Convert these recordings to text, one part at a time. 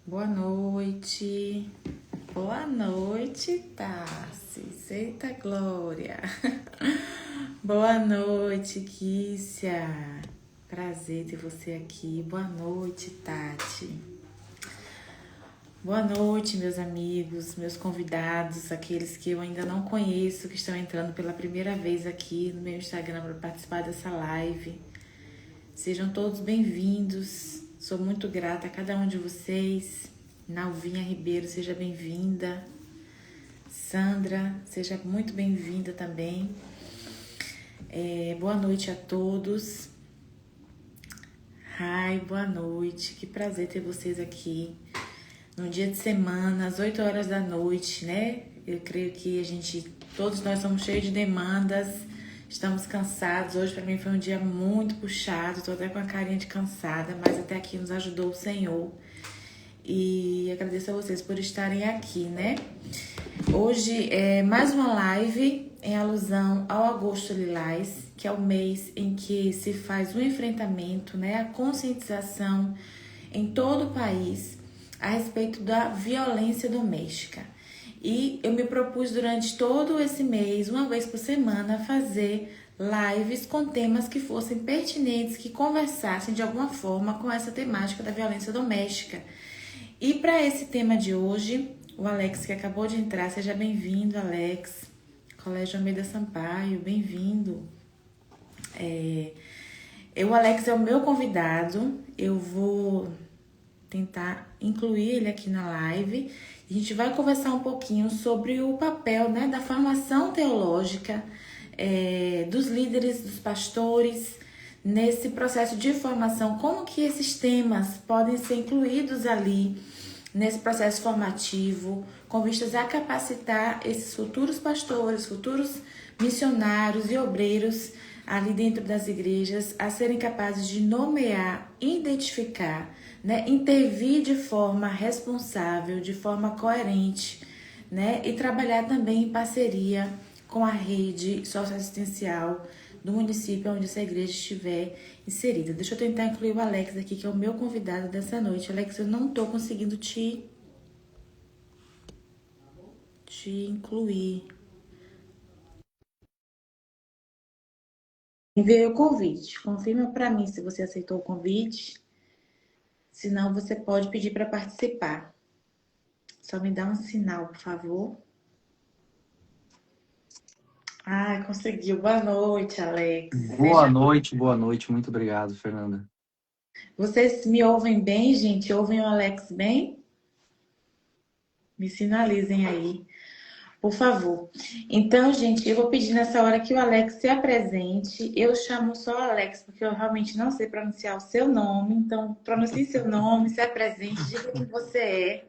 Boa noite. Boa noite, Tarsis. Eita Glória. Boa noite, Kícia. Prazer ter você aqui. Boa noite, Tati. Boa noite, meus amigos, meus convidados, aqueles que eu ainda não conheço, que estão entrando pela primeira vez aqui no meu Instagram para participar dessa live. Sejam todos bem-vindos. Sou muito grata a cada um de vocês. Nalvinha Ribeiro, seja bem-vinda. Sandra, seja muito bem-vinda também. Boa noite a todos. Ai, boa noite. Que prazer ter vocês aqui. Num dia de semana, às 8 horas da noite, né? Eu creio que todos nós somos cheios de demandas. Estamos cansados. Hoje para mim foi um dia muito puxado. Tô até com a carinha de cansada, mas até aqui nos ajudou o Senhor. E agradeço a vocês por estarem aqui, né? Hoje é mais uma live em alusão ao Agosto Lilás, que é o mês em que se faz o enfrentamento, né? A conscientização em todo o país a respeito da violência doméstica. E eu me propus durante todo esse mês, uma vez por semana, fazer lives com temas que fossem pertinentes, que conversassem de alguma forma com essa temática da violência doméstica. E para esse tema de hoje, o Alex, que acabou de entrar, seja bem-vindo, Alex. Colégio Almeida Sampaio, bem-vindo. O Alex é o meu convidado, eu vou tentar incluir ele aqui na live. A gente vai conversar um pouquinho sobre o papel, né, da formação teológica dos líderes, dos pastores, nesse processo de formação, como que esses temas podem ser incluídos ali nesse processo formativo, com vistas a capacitar esses futuros pastores, futuros missionários e obreiros ali dentro das igrejas a serem capazes de nomear, identificar, né, intervir de forma responsável, de forma coerente, né, e trabalhar também em parceria com a rede socioassistencial do município onde essa igreja estiver inserida. Deixa eu tentar incluir o Alex aqui, que é o meu convidado dessa noite. Alex, eu não tô conseguindo te incluir. Enviei o convite. Confirma para mim se você aceitou o convite. Senão, você pode pedir para participar. Só me dá um sinal, por favor. Ah, conseguiu. Boa noite, Alex. Boa noite. Muito obrigado, Fernanda. Vocês me ouvem bem, gente? Ouvem o Alex bem? Me sinalizem aí, por favor. Então, gente, eu vou pedir nessa hora que o Alex se apresente. Eu chamo só Alex, porque eu realmente não sei pronunciar o seu nome. Então, pronuncie seu nome, se apresente, diga quem você é,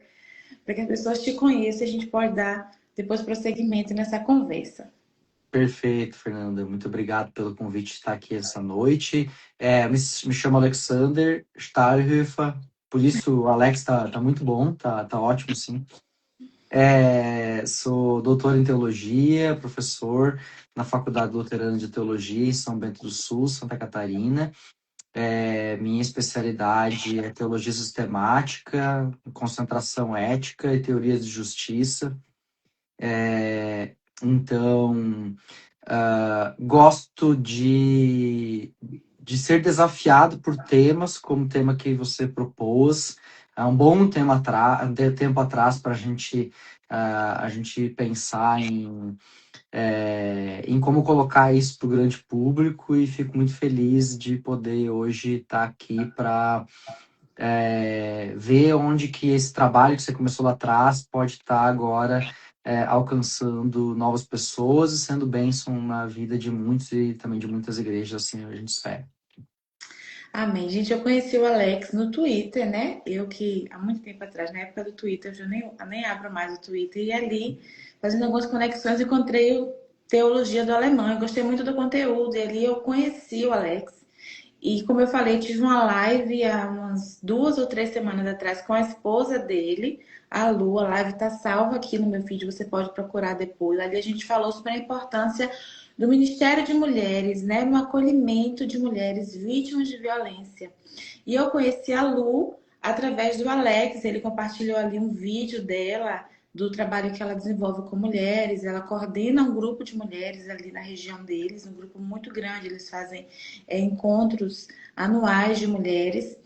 para que as pessoas te conheçam e a gente pode dar depois prosseguimento nessa conversa. Perfeito, Fernanda. Muito obrigado pelo convite de estar aqui essa noite. Me chamo Alexander Stahlhofer, por isso o Alex tá muito bom, tá ótimo, sim. Sou doutor em teologia, professor na Faculdade Luterana de Teologia em São Bento do Sul, Santa Catarina. Minha especialidade é teologia sistemática, concentração ética e teorias de justiça. Então, gosto de ser desafiado por temas, como o tema que você propôs. Há um bom tempo atrás para a gente pensar em como colocar isso para o grande público, e fico muito feliz de poder hoje estar aqui para ver onde que esse trabalho que você começou lá atrás pode estar agora alcançando novas pessoas e sendo bênção na vida de muitos e também de muitas igrejas, assim a gente espera. Amém. Gente, eu conheci o Alex no Twitter, né? Eu que há muito tempo atrás, na época do Twitter, eu já nem abro mais o Twitter. E ali, fazendo algumas conexões, encontrei o Teologia do Alemão. Eu gostei muito do conteúdo. E ali eu conheci o Alex. E como eu falei, tive uma live há umas 2 ou 3 semanas atrás com a esposa dele, a Lu. A live tá salva aqui no meu feed, você pode procurar depois. Ali a gente falou sobre a importância do Ministério de Mulheres, né, no acolhimento de mulheres vítimas de violência. E eu conheci a Lu através do Alex. Ele compartilhou ali um vídeo dela, do trabalho que ela desenvolve com mulheres. Ela coordena um grupo de mulheres ali na região deles, um grupo muito grande. Eles fazem encontros anuais de mulheres.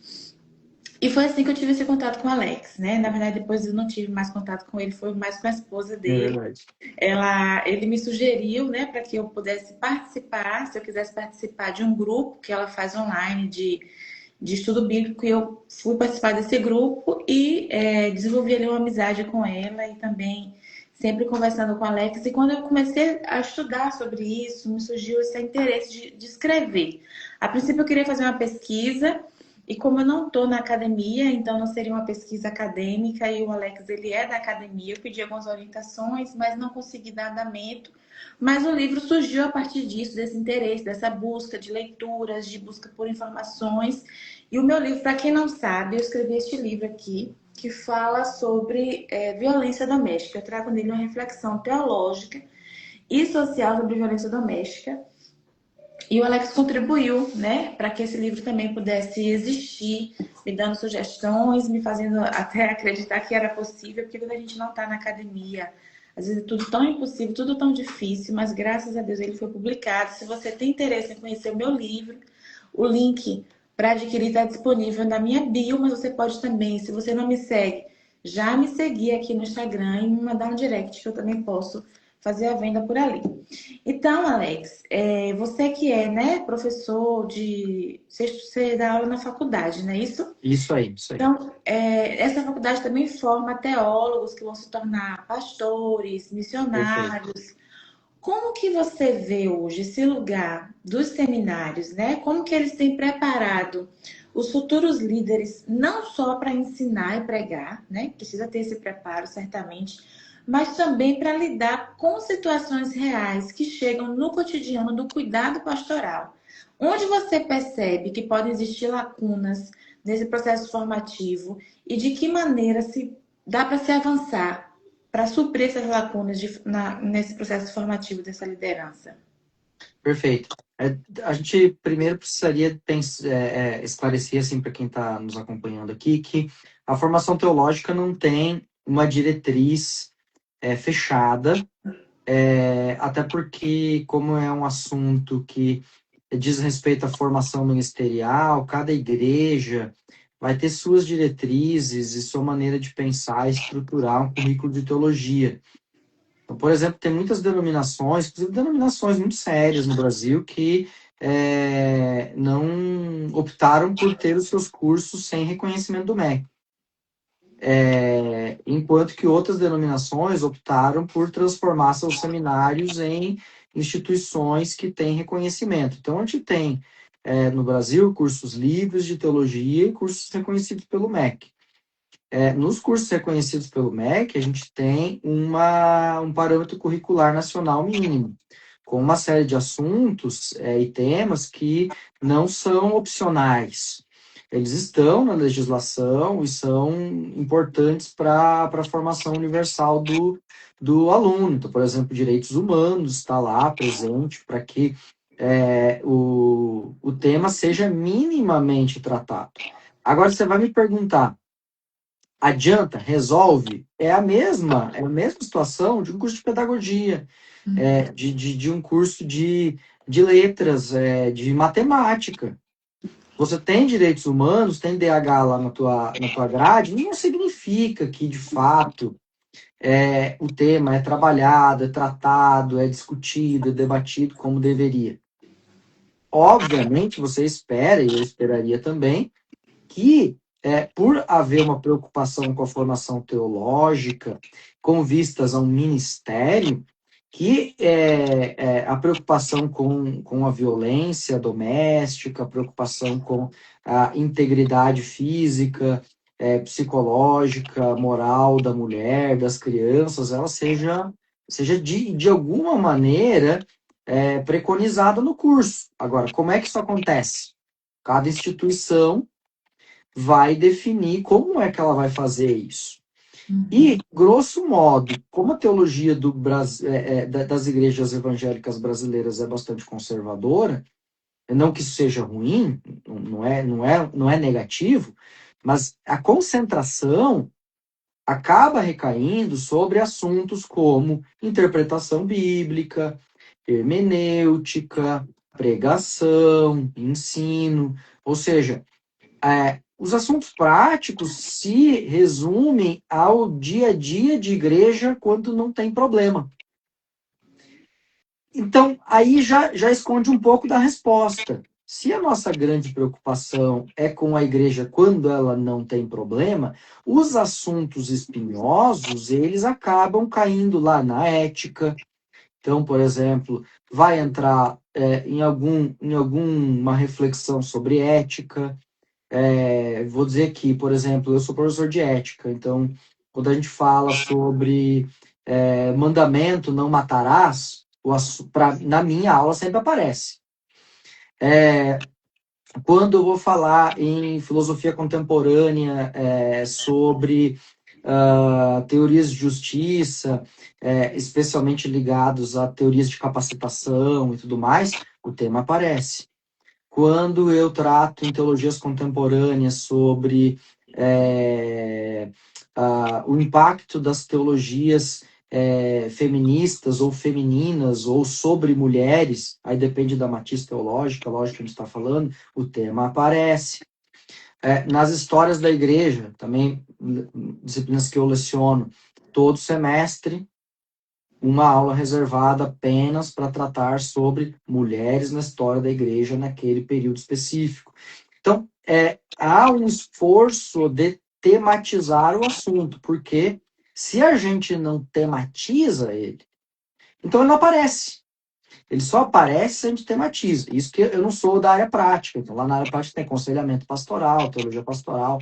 E foi assim que eu tive esse contato com o Alex, né? Na verdade, depois eu não tive mais contato com ele, foi mais com a esposa É dele. verdade. Ele me sugeriu, né, para que eu pudesse participar, se eu quisesse participar de um grupo que ela faz online de estudo bíblico, e eu fui participar desse grupo e desenvolvi ali uma amizade com ela e também sempre conversando com o Alex. E quando eu comecei a estudar sobre isso, me surgiu esse interesse de escrever. A princípio, eu queria fazer uma pesquisa. E como eu não estou na academia, então não seria uma pesquisa acadêmica, e o Alex ele é da academia, eu pedi algumas orientações, mas não consegui dar andamento. Mas o livro surgiu a partir disso, desse interesse, dessa busca de leituras, de busca por informações. E o meu livro, para quem não sabe, eu escrevi este livro aqui, que fala sobre violência doméstica. Eu trago nele uma reflexão teológica e social sobre violência doméstica. E o Alex contribuiu, né, para que esse livro também pudesse existir, me dando sugestões, me fazendo até acreditar que era possível, porque quando a gente não está na academia, às vezes é tudo tão impossível, tudo tão difícil, mas graças a Deus ele foi publicado. Se você tem interesse em conhecer o meu livro, o link para adquirir está disponível na minha bio, mas você pode também, se você não me segue, já me seguir aqui no Instagram e me mandar um direct, que eu também posso fazer a venda por ali. Então, Alex, você que é, né, professor de sexto, você dá aula na faculdade, não é isso? Isso aí, isso aí. Então, essa faculdade também forma teólogos que vão se tornar pastores, Perfeito. missionários. Como que você vê hoje esse lugar dos seminários, né? Como que eles têm preparado os futuros líderes, não só para ensinar e pregar, né? Precisa ter esse preparo, certamente, mas também para lidar com situações reais que chegam no cotidiano do cuidado pastoral. Onde você percebe que podem existir lacunas nesse processo formativo e de que maneira se dá para se avançar para suprir essas lacunas nesse processo formativo dessa liderança? Perfeito. A gente primeiro precisaria esclarecer assim para quem está nos acompanhando aqui que a formação teológica não tem uma diretriz fechada, até porque como é um assunto que diz respeito à formação ministerial, cada igreja vai ter suas diretrizes e sua maneira de pensar e estruturar um currículo de teologia. Então, por exemplo, tem muitas denominações, inclusive denominações muito sérias no Brasil, que não optaram por ter os seus cursos sem reconhecimento do MEC. Enquanto que outras denominações optaram por transformar seus seminários em instituições que têm reconhecimento. Então, a gente tem no Brasil cursos livres de teologia e cursos reconhecidos pelo MEC. Nos cursos reconhecidos pelo MEC, a gente tem um parâmetro curricular nacional mínimo, com uma série de assuntos e temas que não são opcionais. Eles estão na legislação e são importantes para a formação universal do aluno. Então, por exemplo, direitos humanos está lá presente para que o tema seja minimamente tratado. Agora, você vai me perguntar, adianta, resolve? É a mesma situação de um curso de pedagogia, de um curso de letras, de matemática. Você tem direitos humanos, tem DH lá na tua grade, não significa que, de fato, o tema é trabalhado, é tratado, é discutido, é debatido como deveria. Obviamente, você espera, e eu esperaria também, que por haver uma preocupação com a formação teológica, com vistas a um ministério, que a preocupação com a violência doméstica, a preocupação com a integridade física, psicológica, moral da mulher, das crianças, ela seja de alguma maneira preconizada no curso. Agora, como é que isso acontece? Cada instituição vai definir como é que ela vai fazer isso. E, grosso modo, como a teologia das igrejas evangélicas brasileiras é bastante conservadora, não que isso seja ruim, não é negativo, Mas a concentração acaba recaindo sobre assuntos como interpretação bíblica, hermenêutica, pregação, ensino, ou seja, os assuntos práticos se resumem ao dia a dia de igreja quando não tem problema. Então, aí já esconde um pouco da resposta. Se a nossa grande preocupação é com a igreja quando ela não tem problema, os assuntos espinhosos, eles acabam caindo lá na ética. Então, por exemplo, vai entrar em alguma reflexão sobre ética. Vou dizer que, por exemplo, eu sou professor de ética, então, quando a gente fala sobre mandamento, não matarás, na minha aula sempre aparece. Quando eu vou falar em filosofia contemporânea sobre teorias de justiça, especialmente ligados a teorias de capacitação e tudo mais, o tema aparece. Quando eu trato em teologias contemporâneas sobre o impacto das teologias feministas ou femininas ou sobre mulheres, aí depende da matiz teológica, lógico que a gente está falando, o tema aparece. Nas histórias da igreja, também disciplinas que eu leciono todo semestre, uma aula reservada apenas para tratar sobre mulheres na história da igreja naquele período específico. Então, há um esforço de tematizar o assunto, porque se a gente não tematiza ele, então ele não aparece. Ele só aparece se a gente tematiza. Isso que eu não sou da área prática. Então, lá na área prática tem aconselhamento pastoral, teologia pastoral,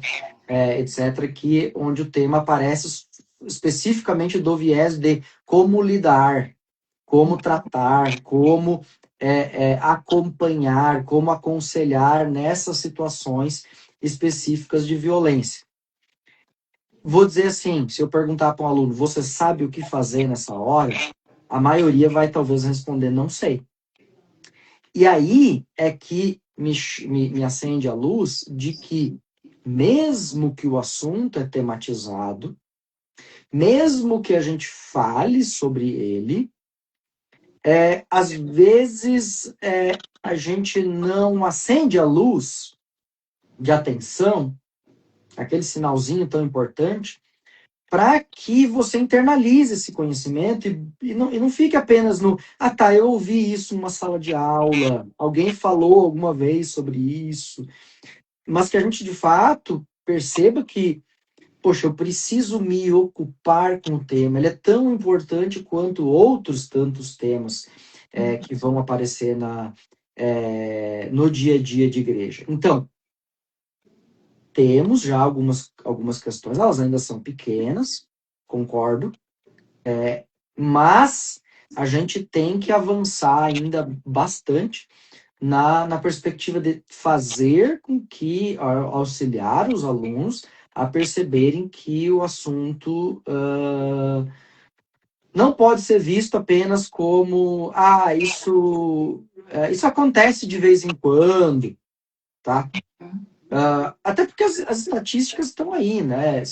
etc., onde o tema aparece especificamente do viés de como lidar, como tratar, como acompanhar, como aconselhar nessas situações específicas de violência. Vou dizer assim, se eu perguntar para um aluno, você sabe o que fazer nessa hora? A maioria vai talvez responder, não sei. E aí é que me acende a luz de que, mesmo que o assunto é tematizado, mesmo que a gente fale sobre ele, às vezes a gente não acende a luz de atenção, aquele sinalzinho tão importante, para que você internalize esse conhecimento e não fique apenas no, eu ouvi isso numa sala de aula, alguém falou alguma vez sobre isso, mas que a gente de fato perceba que, poxa, eu preciso me ocupar com o tema, ele é tão importante quanto outros tantos temas que vão aparecer no dia a dia de igreja. Então, temos já algumas questões, elas ainda são pequenas, concordo, mas a gente tem que avançar ainda bastante na perspectiva de fazer com que, auxiliar os alunos a perceberem que o assunto não pode ser visto apenas como, isso acontece de vez em quando, tá? Até porque as estatísticas estão aí, né?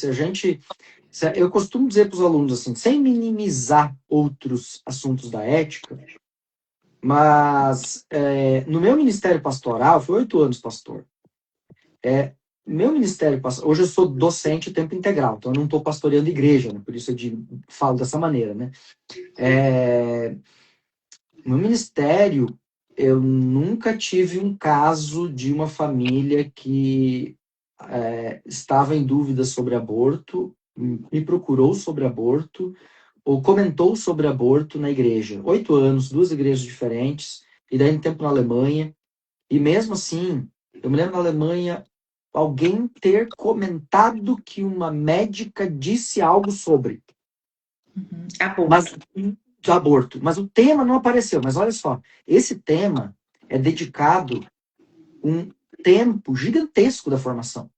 Eu costumo dizer para os alunos assim, sem minimizar outros assuntos da ética, mas no meu ministério pastoral, fui 8 anos pastor. Meu ministério pastoral, hoje eu sou docente tempo integral, então eu não estou pastoreando igreja, né? Por isso eu falo dessa maneira, né? No ministério, eu nunca tive um caso de uma família que estava em dúvida sobre aborto, me procurou sobre aborto, ou comentou sobre aborto na igreja. 8 anos, 2 igrejas diferentes, e daí um tempo na Alemanha. E mesmo assim, eu me lembro na Alemanha, alguém ter comentado que uma médica disse algo sobre. De aborto. Mas o tema não apareceu. Mas olha só, esse tema é dedicado um tempo gigantesco da formação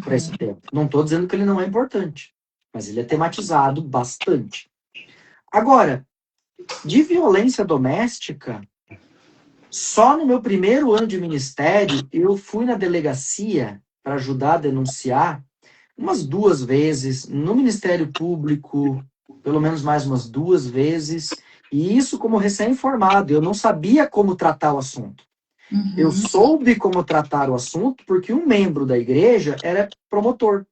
para esse tema. Não estou dizendo que ele não é importante, mas ele é tematizado bastante. Agora, de violência doméstica, só no meu primeiro ano de ministério, eu fui na delegacia para ajudar a denunciar umas 2 vezes, no Ministério Público, pelo menos mais umas 2 vezes, e isso como recém-formado, eu não sabia como tratar o assunto. Eu Uhum. soube como tratar o assunto porque um membro da igreja era promotor.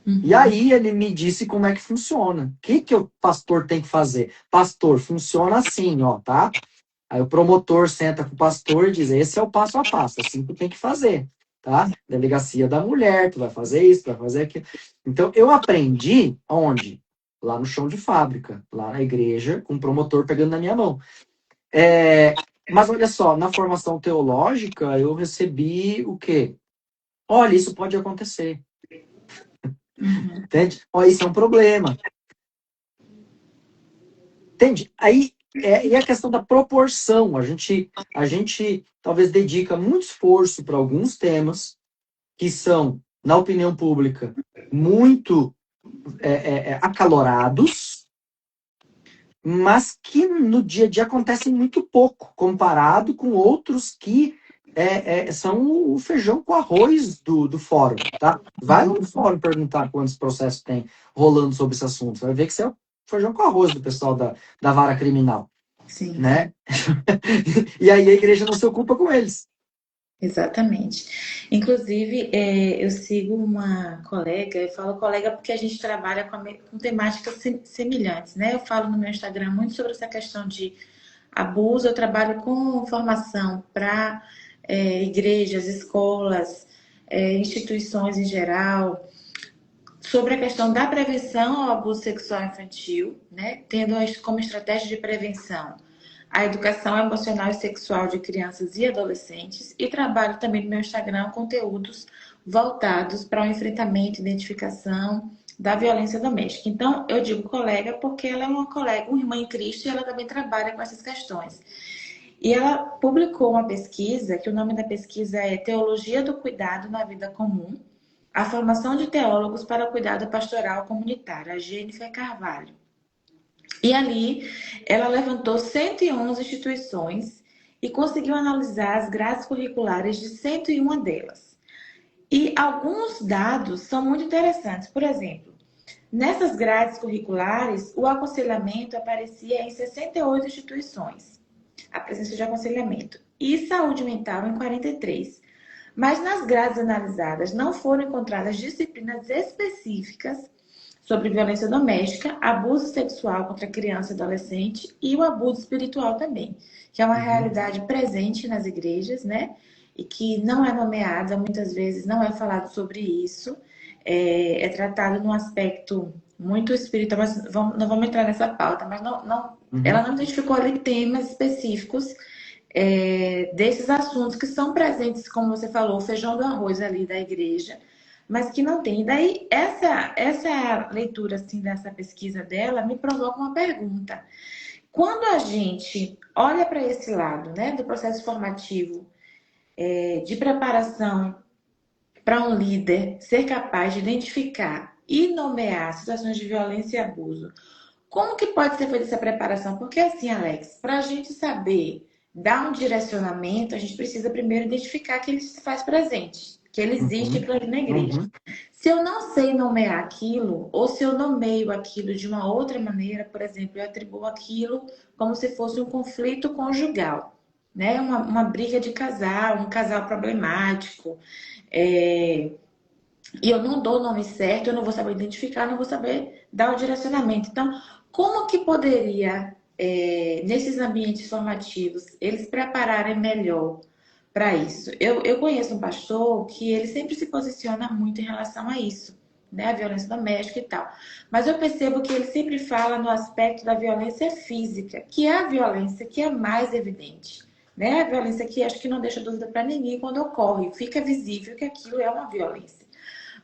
E Uhum. aí ele me disse como é que funciona. O que o pastor tem que fazer? Pastor, funciona assim, ó, tá? Aí o promotor senta com o pastor e diz, esse é o passo a passo, assim que tem que fazer, tá? Delegacia da mulher, tu vai fazer isso, tu vai fazer aquilo. Então eu aprendi onde? Lá no chão de fábrica, lá na igreja, com o promotor pegando na minha mão. Mas olha só, na formação teológica eu recebi o quê? Olha, isso pode acontecer. Uhum. Entende? Ó, isso é um problema. Entende? Aí e a questão da proporção. A gente talvez dedica muito esforço para alguns temas que são, na opinião pública, muito acalorados, mas que no dia a dia acontecem muito pouco, comparado com outros que são o feijão com arroz do fórum, tá? Vai no fórum perguntar quantos processos tem rolando sobre esse assunto, vai ver que isso é o feijão com arroz do pessoal da vara criminal, Sim. né? E aí a igreja não se ocupa com eles. Exatamente. Inclusive, eu sigo uma colega, eu falo colega porque a gente trabalha com temáticas semelhantes, né? Eu falo no meu Instagram muito sobre essa questão de abuso, eu trabalho com formação para igrejas, escolas, instituições em geral, sobre a questão da prevenção ao abuso sexual infantil, né? Tendo como estratégia de prevenção a educação emocional e sexual de crianças e adolescentes, e trabalho também no meu Instagram conteúdos voltados para o enfrentamento e identificação da violência doméstica. Então, eu digo colega porque ela é uma colega, uma irmã em Cristo, e ela também trabalha com essas questões. E ela publicou uma pesquisa, que o nome da pesquisa é Teologia do Cuidado na Vida Comum, a formação de teólogos para o cuidado pastoral comunitário, a Jennifer Carvalho. E ali ela levantou 111 instituições e conseguiu analisar as grades curriculares de 101 delas. E alguns dados são muito interessantes. Por exemplo, nessas grades curriculares, o aconselhamento aparecia em 68 instituições, a presença de aconselhamento, e saúde mental em 43. Mas nas grades analisadas não foram encontradas disciplinas específicas sobre violência doméstica, abuso sexual contra criança e adolescente e o abuso espiritual também, que é uma realidade presente nas igrejas, né? E que não é nomeada, muitas vezes não é falado sobre isso, é tratado num aspecto muito espiritual, mas não vamos entrar nessa pauta, mas ela não identificou ali temas específicos desses assuntos que são presentes, como você falou, o feijão do arroz ali da igreja, mas que não tem. E daí, essa leitura assim, dessa pesquisa dela me provoca uma pergunta. Quando a gente olha para esse lado, né, do processo formativo, de preparação para um líder ser capaz de identificar e nomear situações de violência e abuso, como que pode ser feita essa preparação? Porque assim, Alex, para a gente saber dar um direcionamento, a gente precisa primeiro identificar que ele se faz presente, que ele existe Uhum, aquilo ali na igreja. uhum, Se eu não sei nomear aquilo, ou se eu nomeio aquilo de uma outra maneira, por exemplo, eu atribuo aquilo como se fosse um conflito conjugal, né? Uma briga de casal, um casal problemático, e eu não dou o nome certo, eu não vou saber identificar, não vou saber dar o direcionamento. Então, como que poderia, nesses ambientes formativos, eles prepararem melhor para isso? Eu conheço um pastor que ele sempre se posiciona muito em relação a isso, né? A violência doméstica e tal. Mas eu percebo que ele sempre fala no aspecto da violência física, que é a violência que é mais evidente. Né? A violência que acho que não deixa dúvida para ninguém quando ocorre, fica visível que aquilo é uma violência.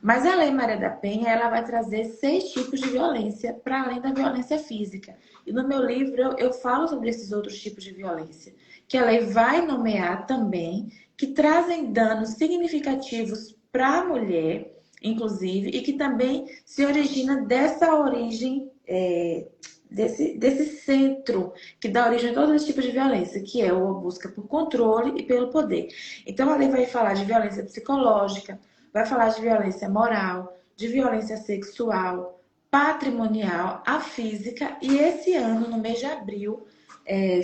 Mas a Lei Maria da Penha, ela vai trazer 6 tipos de violência, para além da violência física. E no meu livro eu falo sobre esses outros tipos de violência, que a lei vai nomear também, que trazem danos significativos para a mulher, inclusive, e que também se origina dessa origem desse centro que dá origem a todos os tipos de violência, que é a busca por controle e pelo poder. Então, a lei vai falar de violência psicológica, vai falar de violência moral, de violência sexual, patrimonial, a física, e esse ano, no mês de abril,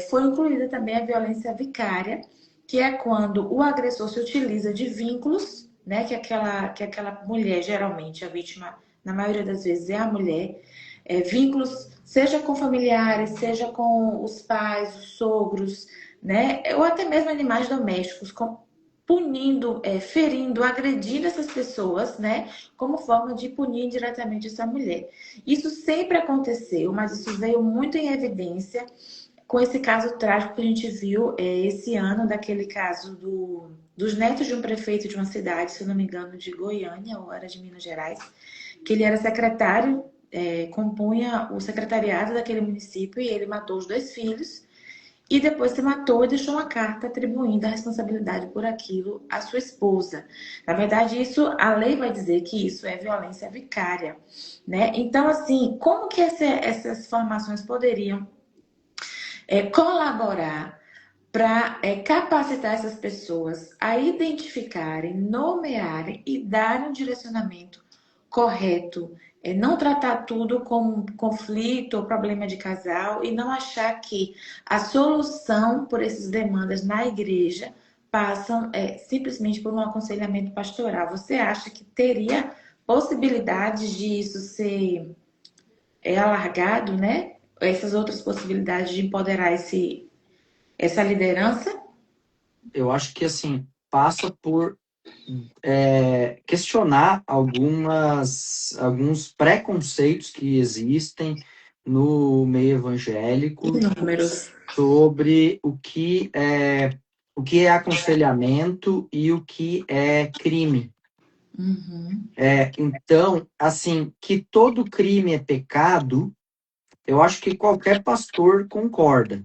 foi incluída também a violência vicária, que é quando o agressor se utiliza de vínculos, né, que aquela mulher, geralmente, a vítima, na maioria das vezes, é a mulher, vínculos, seja com familiares, seja com os pais, os sogros, né, ou até mesmo animais domésticos, punindo, ferindo, agredindo essas pessoas, né, como forma de punir diretamente essa mulher. Isso sempre aconteceu, mas isso veio muito em evidência com esse caso trágico que a gente viu esse ano, daquele caso dos netos de um prefeito de uma cidade, se eu não me engano, de Goiânia, ou era de Minas Gerais, que ele era secretário, compunha o secretariado daquele município, e ele matou os 2 filhos, e depois se matou e deixou uma carta atribuindo a responsabilidade por aquilo à sua esposa. Na verdade, a lei vai dizer que isso é violência vicária, né? Então, assim, como que essas formações poderiam colaborar para capacitar essas pessoas a identificarem, nomearem e darem um direcionamento correto? Não tratar tudo como um conflito ou problema de casal, e não achar que a solução por essas demandas na igreja passam simplesmente por um aconselhamento pastoral. Você acha que teria possibilidades de isso ser alargado, né? Essas outras possibilidades de empoderar essa liderança? Eu acho que, assim, passa por questionar alguns preconceitos que existem no meio evangélico Inúmeros. sobre o que é aconselhamento e o que é crime. Uhum, Então, assim, que todo crime é pecado, eu acho que qualquer pastor concorda.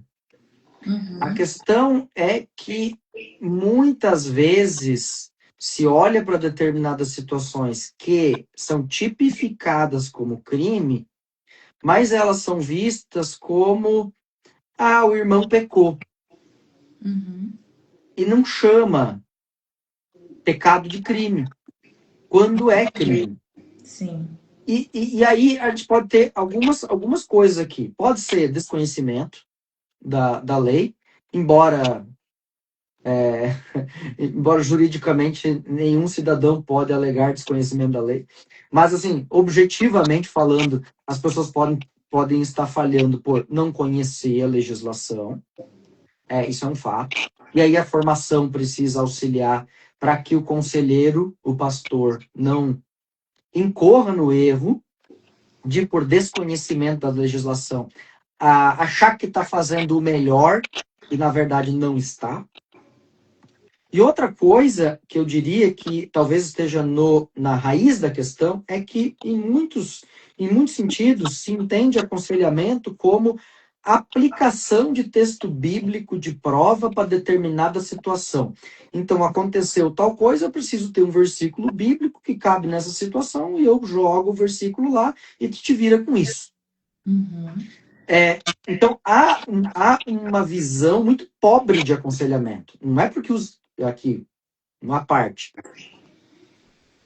A uhum, questão é que muitas vezes se olha para determinadas situações que são tipificadas como crime, mas elas são vistas como o irmão pecou uhum. e não chama pecado de crime, quando é crime. Sim. E aí a gente pode ter algumas coisas aqui. Pode ser desconhecimento da lei, embora embora juridicamente nenhum cidadão pode alegar desconhecimento da lei. Mas, assim, objetivamente falando, as pessoas podem estar falhando por não conhecer a legislação. Isso é um fato. E aí a formação precisa auxiliar para que o conselheiro, o pastor, não incorra no erro de, por desconhecimento da legislação, achar que está fazendo o melhor e, na verdade, não está. E outra coisa que eu diria que talvez esteja na raiz da questão é que, em muitos sentidos, se entende aconselhamento como aplicação de texto bíblico de prova para determinada situação. Então, aconteceu tal coisa, eu preciso ter um versículo bíblico que cabe nessa situação e eu jogo o versículo lá e tu te vira com isso. Uhum. Então, há uma visão muito pobre de aconselhamento. Não é porque aqui, uma parte.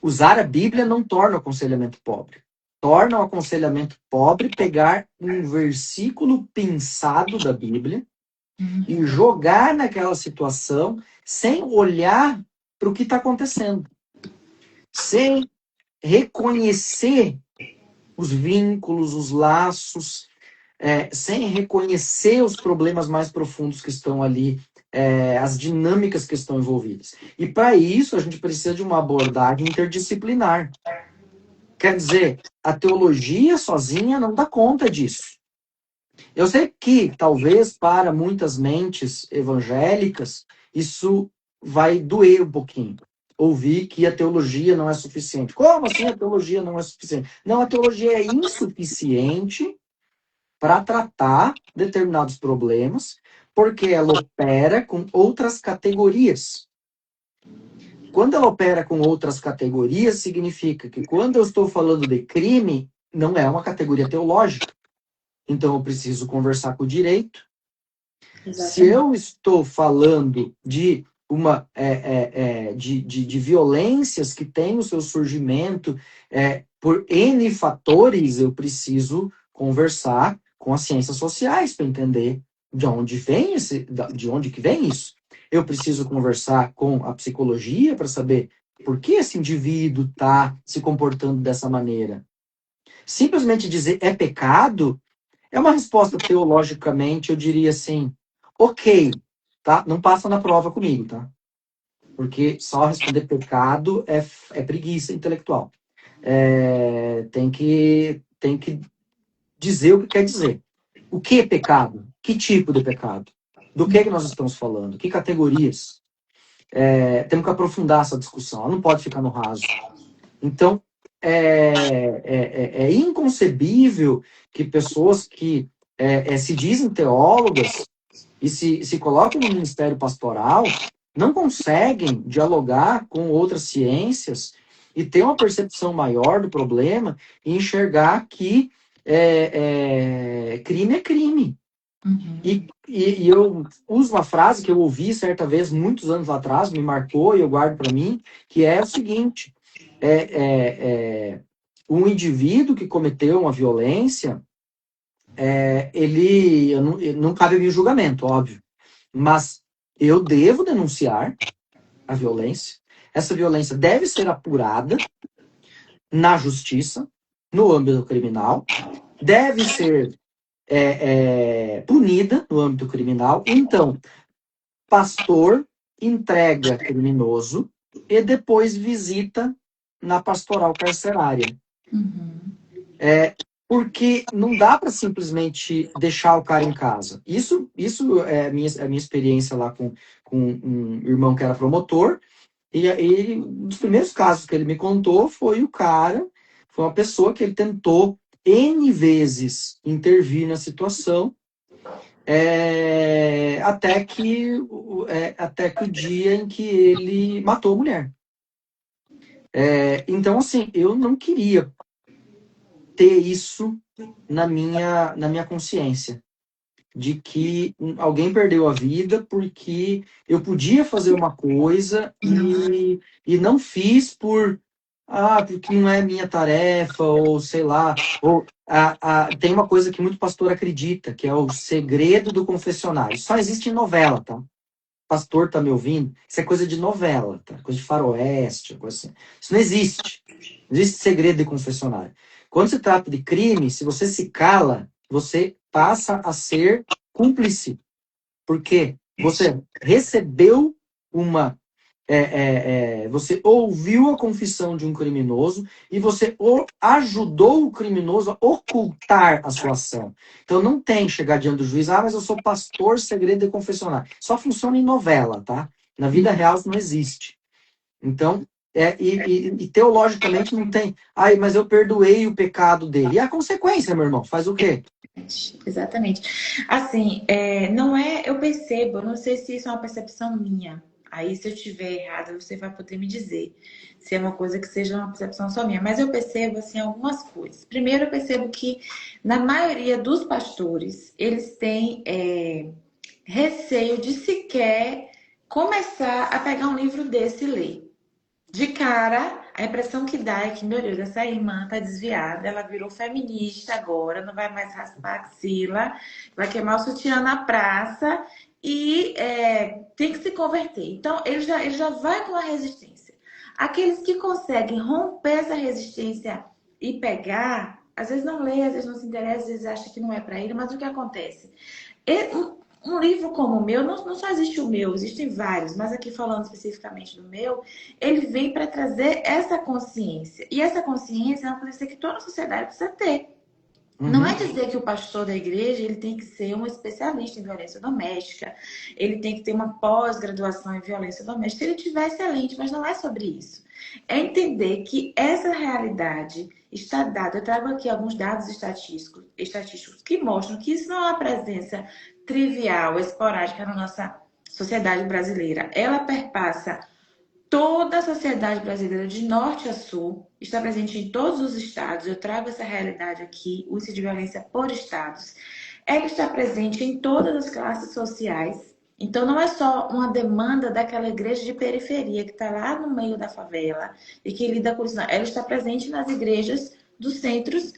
Usar a Bíblia não torna o aconselhamento pobre. Torna o aconselhamento pobre pegar um versículo pensado da Bíblia e jogar naquela situação sem olhar para o que está acontecendo. Sem reconhecer os vínculos, os laços, sem reconhecer os problemas mais profundos que estão ali, as dinâmicas que estão envolvidas. E para isso a gente precisa de uma abordagem interdisciplinar. Quer dizer, a teologia sozinha não dá conta disso. Eu sei que talvez para muitas mentes evangélicas isso vai doer um pouquinho. Ouvir que a teologia não é suficiente. Como assim a teologia não é suficiente? Não, a teologia é insuficiente para tratar determinados problemas, porque ela opera com outras categorias. Quando ela opera com outras categorias, significa que quando eu estou falando de crime, não é uma categoria teológica. Então eu preciso conversar com o direito. Se Exatamente. eu estou falando de de violências que têm o seu surgimento por N fatores, eu preciso conversar com as ciências sociais para entender de onde vem de onde que vem isso. Eu preciso conversar com a psicologia para saber por que esse indivíduo está se comportando dessa maneira. Simplesmente dizer é pecado é uma resposta teologicamente, eu diria assim, ok, tá? Não passa na prova comigo, tá? Porque só responder pecado é preguiça intelectual. Tem que dizer o que quer dizer. O que é pecado? Que tipo de pecado? Do que nós estamos falando? Que categorias? Temos que aprofundar essa discussão. Ela não pode ficar no raso. Então, é inconcebível que pessoas que se dizem teólogas e se colocam no ministério pastoral não conseguem dialogar com outras ciências e ter uma percepção maior do problema e enxergar que crime é crime. Uhum. E eu uso uma frase que eu ouvi certa vez, muitos anos atrás, me marcou e eu guardo para mim, que é o seguinte: um indivíduo que cometeu uma violência, não cabe a mim o julgamento, óbvio, mas eu devo denunciar a violência. Essa violência deve ser apurada na justiça, no âmbito criminal, deve ser punida no âmbito criminal. Então, pastor entrega criminoso e depois visita na pastoral carcerária. Uhum. Porque não dá para simplesmente deixar o cara em casa. Isso é a minha experiência lá com um irmão que era promotor. E um dos primeiros casos que ele me contou foi foi uma pessoa que ele tentou N vezes intervir na situação, até que o dia em que ele matou a mulher. Então, assim, eu não queria ter isso na minha consciência, de que alguém perdeu a vida porque eu podia fazer uma coisa e não fiz porque não é minha tarefa, ou sei lá, tem uma coisa que muito pastor acredita, que é o segredo do confessionário. Isso só existe em novela, tá? Pastor tá me ouvindo? Isso é coisa de novela, tá? Coisa de faroeste, coisa assim. Isso não existe. Não existe segredo de confessionário. Quando se trata de crime, se você se cala, você passa a ser cúmplice. Porque você recebeu você ouviu a confissão de um criminoso e você ajudou o criminoso a ocultar a sua ação. Então não tem chegar diante do juiz, mas eu sou pastor, segredo de confessionário. Só funciona em novela, tá? Na vida real isso não existe. Então, teologicamente não tem. Mas eu perdoei o pecado dele. E a consequência, meu irmão? Faz o quê? Exatamente. Assim, não é, eu percebo, eu não sei se isso é uma percepção minha. Aí, se eu estiver errada, você vai poder me dizer se é uma coisa que seja uma percepção só minha. Mas eu percebo, assim, algumas coisas. Primeiro, eu percebo que, na maioria dos pastores, eles têm receio de sequer começar a pegar um livro desse e ler. De cara, a impressão que dá é que, meu Deus, essa irmã tá desviada, ela virou feminista agora, não vai mais raspar a axila, vai queimar o sutiã na praça e tem que se converter. Então, ele já vai com a resistência. Aqueles que conseguem romper essa resistência e pegar, às vezes não lê, às vezes não se interessa, às vezes acha que não é para ele, mas o que acontece? Um livro como o meu, não só existe o meu, existem vários, mas aqui falando especificamente do meu, ele vem para trazer essa consciência. E essa consciência é uma consciência que toda a sociedade precisa ter. Não é dizer que o pastor da igreja ele tem que ser um especialista em violência doméstica, ele tem que ter uma pós-graduação em violência doméstica. Se ele tiver, excelente, mas não é sobre isso. É entender que essa realidade está dada. Eu trago aqui alguns dados estatísticos que mostram que isso não é uma presença trivial, esporádica na nossa sociedade brasileira. Ela perpassa toda a sociedade brasileira, de norte a sul, está presente em todos os estados. Eu trago essa realidade aqui, o índice de violência por estados. Ela está presente em todas as classes sociais. Então, não é só uma demanda daquela igreja de periferia que está lá no meio da favela e que lida com isso. Não. Ela está presente nas igrejas dos centros,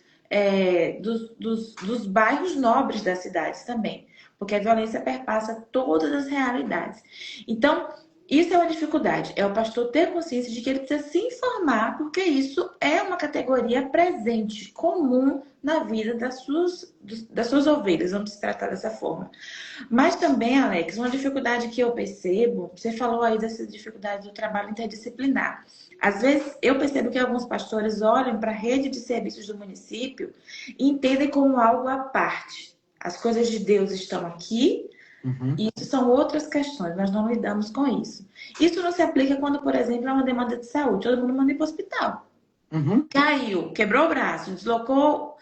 dos bairros nobres das cidades também, porque a violência perpassa todas as realidades. Então, isso é uma dificuldade, é o pastor ter consciência de que ele precisa se informar, porque isso é uma categoria presente, comum na vida das suas ovelhas, vamos se tratar dessa forma. Mas também, Alex, uma dificuldade que eu percebo, você falou aí dessa dificuldade do trabalho interdisciplinar. Às vezes, eu percebo que alguns pastores olham para a rede de serviços do município e entendem como algo à parte. As coisas de Deus estão aqui, Uhum. e isso são outras questões, nós não lidamos com isso. Isso não se aplica quando, por exemplo, é uma demanda de saúde, todo mundo manda ir para o hospital. Uhum. Caiu, quebrou o braço, deslocou.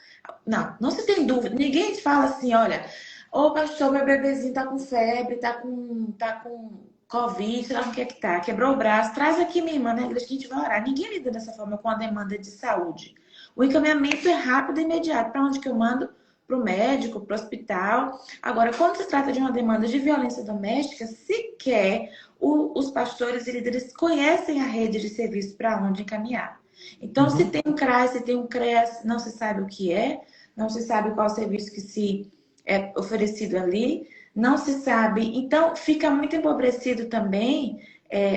Não, não se tem dúvida. Ninguém fala assim, olha, ô pastor, meu bebezinho tá com febre, tá com Covid, sei lá o que é que tá, quebrou o braço, traz aqui minha irmã na igreja que a gente vai orar. Ninguém lida dessa forma com a demanda de saúde. O encaminhamento é rápido e imediato. Para onde que eu mando? Para o médico, para o hospital. Agora, quando se trata de uma demanda de violência doméstica, sequer os pastores e líderes conhecem a rede de serviço para onde encaminhar. Então, se Uhum. tem um CRAS, se tem um CREAS, não se sabe o que é, não se sabe qual serviço que se é oferecido ali, não se sabe. Então, fica muito empobrecido também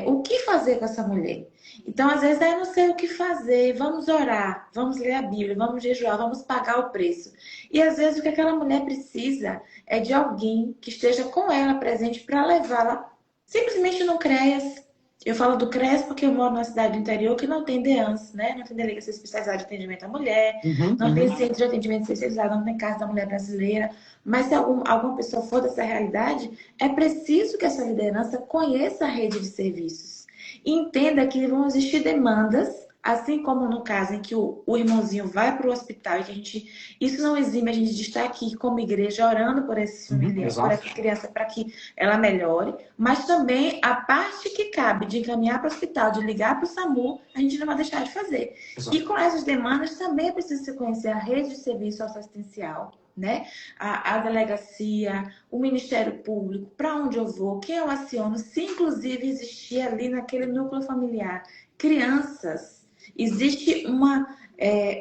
o que fazer com essa mulher. Então, às vezes, eu não sei o que fazer, vamos orar, vamos ler a Bíblia, vamos jejuar, vamos pagar o preço. E às vezes o que aquela mulher precisa é de alguém que esteja com ela presente para levá-la simplesmente no CREAS. Eu falo do CREAS porque eu moro numa cidade do interior que não tem DEANS, né? Não tem delegacia especializada de atendimento à mulher, Uhum. não tem centro de atendimento especializado, não tem Casa da Mulher Brasileira. Mas se alguma pessoa for dessa realidade, é preciso que essa liderança conheça a rede de serviços e entenda que vão existir demandas, assim como no caso em que o irmãozinho vai para o hospital e que isso não exime a gente de estar aqui como igreja orando por esses Uhum. familiares, por Exato. essa criança para que ela melhore, mas também a parte que cabe de encaminhar para o hospital, de ligar para o SAMU, a gente não vai deixar de fazer. E Exato. com essas demandas também é preciso se conhecer a rede de serviço assistencial, né? A delegacia, o Ministério Público, para onde eu vou, quem eu aciono, se inclusive existir ali naquele núcleo familiar crianças, existe uma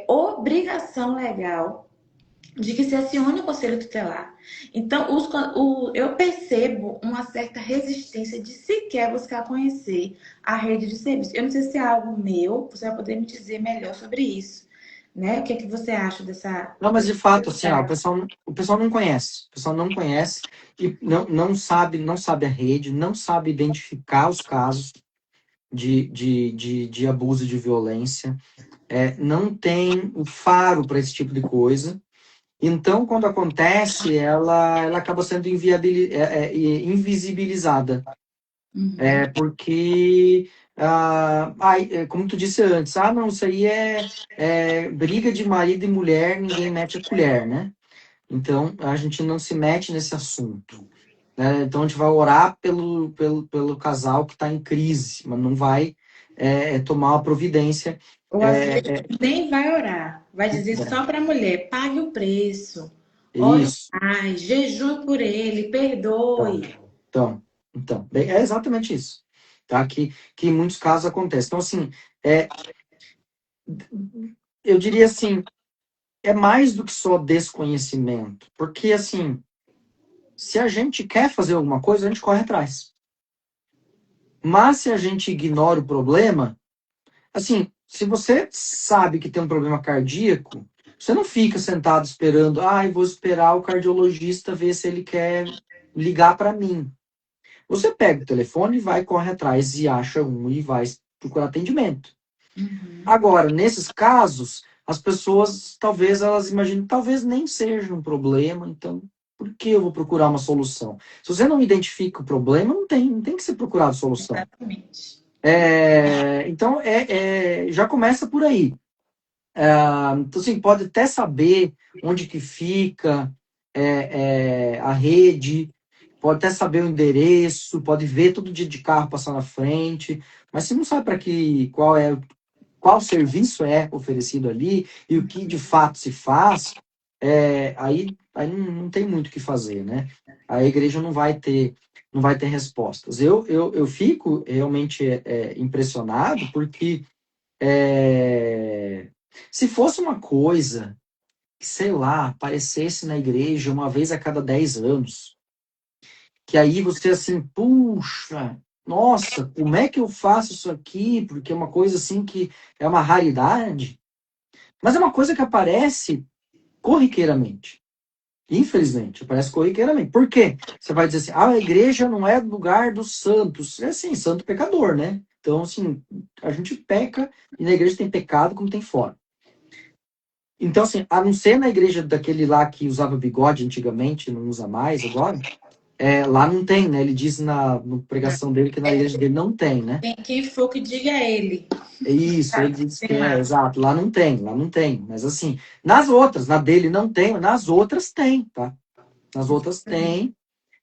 obrigação legal de que se acione o conselho tutelar. Então, eu percebo uma certa resistência de sequer buscar conhecer a rede de serviço. Eu não sei se é algo meu, você vai poder me dizer melhor sobre isso. Né? O que é que você acha Não, mas de dessa fato, assim, ó, realidade? o pessoal não conhece. O pessoal não conhece e não sabe a rede, não sabe identificar os casos de abuso e de violência, não tem o faro para esse tipo de coisa. Então, quando acontece, ela acaba sendo invisibilizada. Uhum. Porque, como tu disse antes, não, isso aí é briga de marido e mulher, ninguém mete a colher, né? Então, a gente não se mete nesse assunto. Né? Então, a gente vai orar pelo casal que está em crise, mas não vai tomar uma providência. Ou às É, vezes nem vai orar, vai dizer só para a mulher: pague o preço, ore isso. mais, jejue por ele, Então, perdoe. é exatamente isso. Tá? Que em muitos casos acontece. Então, assim, é, eu diria assim, é mais do que só desconhecimento. Porque, assim, se a gente quer fazer alguma coisa, a gente corre atrás. Mas se a gente ignora o problema, assim, se você sabe que tem um problema cardíaco, você não fica sentado esperando, vou esperar o cardiologista ver se ele quer ligar para mim. Você pega o telefone, vai, corre atrás e acha um e vai procurar atendimento. Uhum. Agora, nesses casos, as pessoas talvez elas imaginem, talvez nem seja um problema, então por que eu vou procurar uma solução? Se você não identifica o problema, não tem que ser procurado solução. Exatamente. Então, já começa por aí. Então, assim, pode até saber onde que fica a rede, pode até saber o endereço, pode ver todo dia de carro passar na frente, mas se não sabe para que qual serviço é oferecido ali e o que de fato se faz, aí não tem muito o que fazer, né? A igreja não vai ter respostas. Eu fico realmente impressionado porque é, se fosse uma coisa que, sei lá, aparecesse na igreja uma vez a cada 10 anos, que aí você assim, puxa, nossa, como é que eu faço isso aqui? Porque é uma coisa assim que é uma raridade, mas é uma coisa que aparece corriqueiramente. Infelizmente, aparece corriqueiramente. Por quê? Você vai dizer assim, a igreja não é lugar dos santos. É assim, santo pecador, né? Então, assim, a gente peca e na igreja tem pecado como tem fora. Então, assim, a não ser na igreja daquele lá que usava bigode antigamente, não usa mais agora, lá não tem, né? Ele diz na pregação dele que na igreja dele não tem, né? Quem for que diga é ele. É isso, ele diz que Tem lá. exato, lá não tem. Mas assim, nas outras, na dele não tem, nas outras tem, tá? Nas outras tem.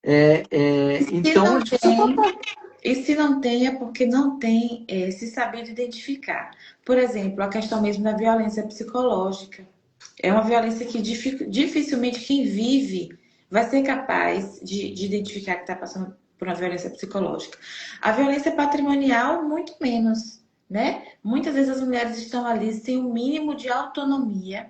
Se Então, a não gente precisa tem, botar. e se não tem, é porque não tem se saber identificar. Por exemplo, a questão mesmo da violência psicológica. É uma violência que dificilmente quem vive vai ser capaz de identificar que está passando por uma violência psicológica. A violência patrimonial, muito menos, né? Muitas vezes as mulheres estão ali sem o mínimo de autonomia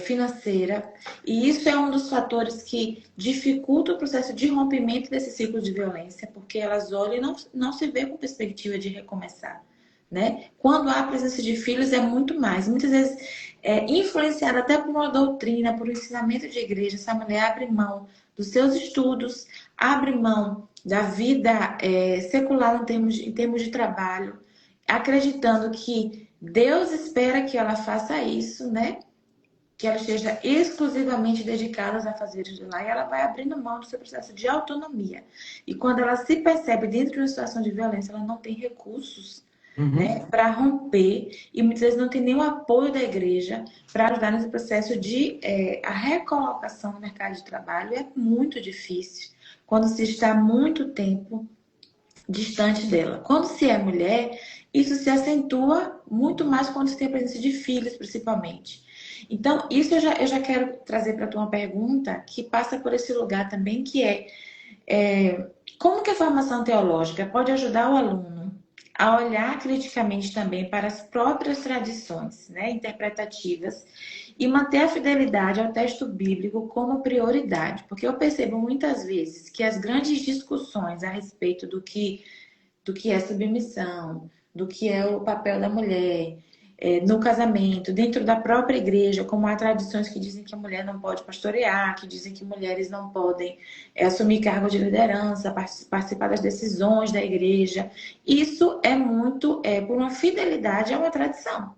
financeira, e isso é um dos fatores que dificulta o processo de rompimento desse ciclo de violência, porque elas olham e não se vê com perspectiva de recomeçar. Né? Quando há presença de filhos é muito mais. Muitas vezes influenciada até por uma doutrina, por um ensinamento de igreja, essa mulher abre mão dos seus estudos, abre mão da vida secular em termos de trabalho, acreditando que Deus espera que ela faça isso, né? Que ela esteja exclusivamente dedicada a fazeres de lá, e ela vai abrindo mão do seu processo de autonomia. E quando ela se percebe dentro de uma situação de violência, ela não tem recursos, Uhum. né, para romper, e muitas vezes não tem nenhum apoio da igreja para ajudar nesse processo de a recolocação no mercado de trabalho. É muito difícil quando se está muito tempo distante dela. Quando se é mulher, isso se acentua muito mais quando se tem a presença de filhos, principalmente. Então, isso eu já quero trazer para tu uma pergunta que passa por esse lugar também, que como que a formação teológica pode ajudar o aluno a olhar criticamente também para as próprias tradições, né, interpretativas, e manter a fidelidade ao texto bíblico como prioridade? Porque eu percebo muitas vezes que as grandes discussões a respeito do que é submissão, do que é o papel da mulher no casamento, dentro da própria igreja, como há tradições que dizem que a mulher não pode pastorear, que dizem que mulheres não podem assumir cargo de liderança, participar das decisões da igreja. Isso é muito por uma fidelidade a uma tradição,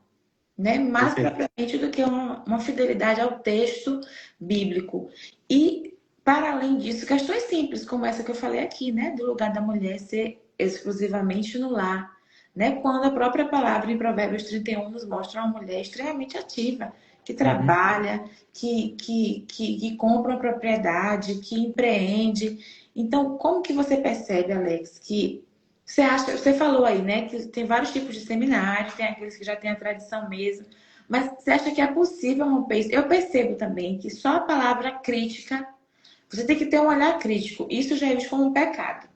né? Mais Perfeito. propriamente do que uma fidelidade ao texto bíblico. E, para além disso, questões simples, como essa que eu falei aqui, né? Do lugar da mulher ser exclusivamente no lar. Né? Quando a própria palavra em Provérbios 31 nos mostra uma mulher extremamente ativa, que Uhum. trabalha, que compra uma propriedade, que empreende. Então, como que você percebe, Alex, que você falou aí, né, que tem vários tipos de seminários, tem aqueles que já têm a tradição mesmo, mas você acha que é possível romper isso? Eu percebo também que só a palavra crítica, você tem que ter um olhar crítico. Isso já é visto como um pecado.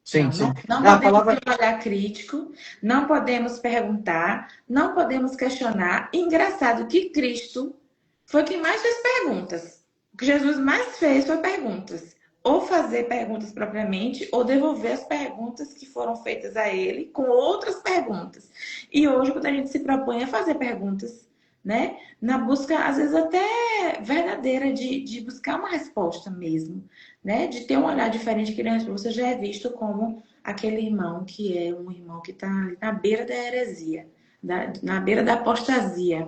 Sim, Não, sim. não A podemos palavra. ter um olhar crítico, não podemos perguntar, não podemos questionar. Engraçado que Cristo foi quem mais fez perguntas. O que Jesus mais fez foi perguntas. Ou fazer perguntas propriamente, ou devolver as perguntas que foram feitas a ele com outras perguntas. E hoje, quando a gente se propõe a fazer perguntas, né, na busca, às vezes até verdadeira, de buscar uma resposta mesmo, né, de ter um olhar diferente que você já é visto como aquele irmão que é um irmão que está na beira da heresia, na beira da apostasia.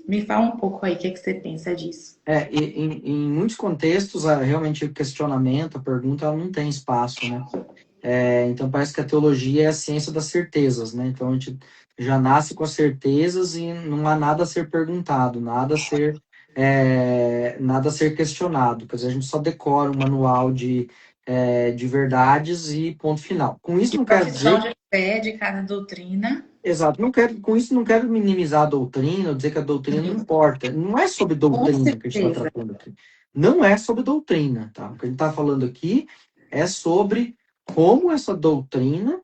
Me fala um pouco aí, o que, é que você pensa disso? Em muitos contextos, realmente o questionamento, a pergunta, ela não tem espaço, né? Então parece que a teologia é a ciência das certezas, né? Então a gente já nasce com as certezas e não há nada a ser perguntado, nada a ser questionado. Quer dizer, a gente só decora um manual de verdades e ponto final. Com isso E não quero profissão dizer... de fé de cada doutrina. Exato, com isso não quero minimizar a doutrina ou dizer que a doutrina não importa. Não é sobre Com doutrina que a gente está certeza. tratando aqui. Não é sobre doutrina, tá? O que a gente está falando aqui é sobre como essa doutrina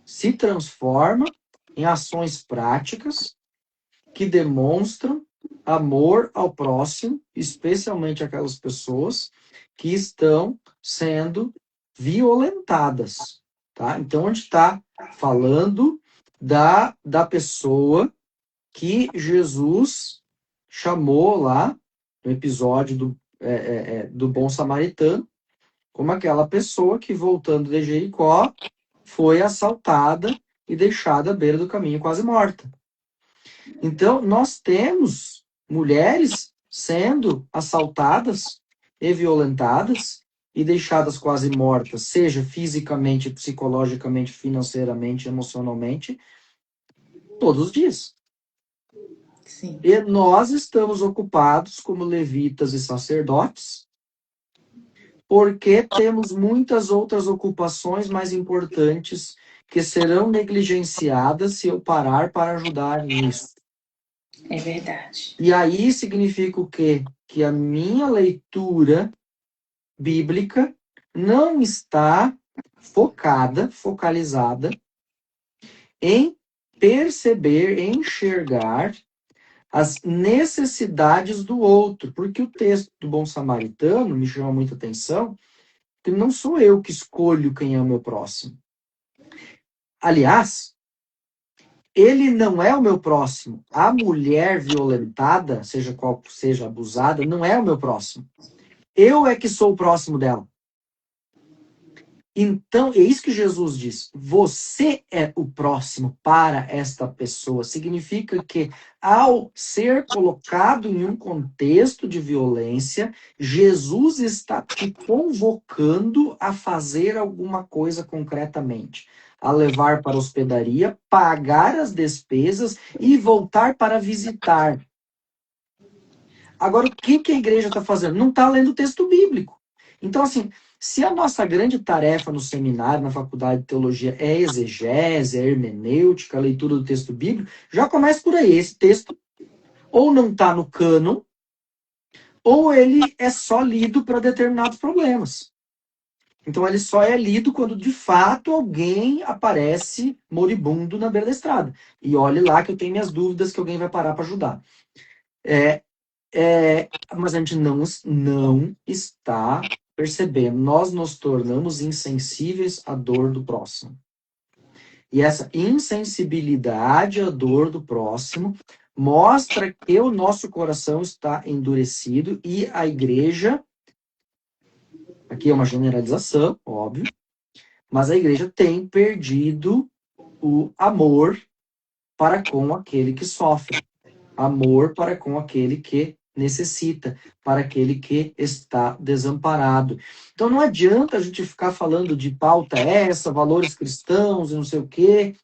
se transforma em ações práticas que demonstram amor ao próximo, especialmente aquelas pessoas que estão sendo violentadas, tá? Então, a gente está falando da pessoa que Jesus chamou lá no episódio do Bom Samaritano, como aquela pessoa que, voltando de Jericó, foi assaltada e deixada à beira do caminho quase morta. Então, nós temos mulheres sendo assaltadas e violentadas e deixadas quase mortas, seja fisicamente, psicologicamente, financeiramente, emocionalmente, todos os dias. Sim. E nós estamos ocupados como levitas e sacerdotes, porque temos muitas outras ocupações mais importantes que serão negligenciadas se eu parar para ajudar nisso. É verdade. E aí significa o quê? Que a minha leitura bíblica não está focalizada em perceber, em enxergar as necessidades do outro. Porque o texto do Bom Samaritano me chama muita atenção, que não sou eu que escolho quem é o meu próximo. Aliás, ele não é o meu próximo. A mulher violentada, seja qual seja abusada, não é o meu próximo. Eu é que sou o próximo dela. Então, é isso que Jesus diz. Você é o próximo para esta pessoa. Significa que, ao ser colocado em um contexto de violência, Jesus está te convocando a fazer alguma coisa concretamente. A levar para a hospedaria, pagar as despesas e voltar para visitar. Agora, o que a igreja está fazendo? Não está lendo o texto bíblico. Então, assim, se a nossa grande tarefa no seminário, na faculdade de teologia, é exegese, é hermenêutica, a leitura do texto bíblico, já começa por aí. Esse texto ou não está no cânon, ou ele é só lido para determinados problemas. Então, ele só é lido quando, de fato, alguém aparece moribundo na beira da estrada. E olhe lá que eu tenho minhas dúvidas que alguém vai parar para ajudar. Mas a gente não está percebendo. Nós nos tornamos insensíveis à dor do próximo. E essa insensibilidade à dor do próximo mostra que o nosso coração está endurecido e a igreja, aqui é uma generalização, óbvio, mas a igreja tem perdido o amor para com aquele que sofre, amor para com aquele que necessita, para aquele que está desamparado. Então não adianta a gente ficar falando de pauta essa, valores cristãos e não sei o quê,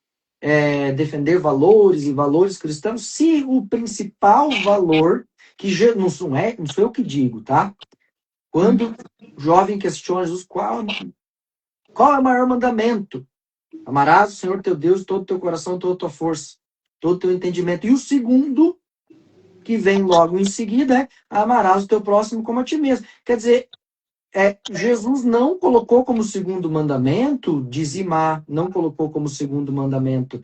defender valores e valores cristãos, se o principal valor, que não sou eu que digo, tá? Quando o jovem questiona Jesus, qual é o maior mandamento? Amarás o Senhor teu Deus de todo o teu coração, toda a tua força, todo o teu entendimento. E o segundo, que vem logo em seguida, é amarás o teu próximo como a ti mesmo. Quer dizer, Jesus não colocou como segundo mandamento dizimar, não colocou como segundo mandamento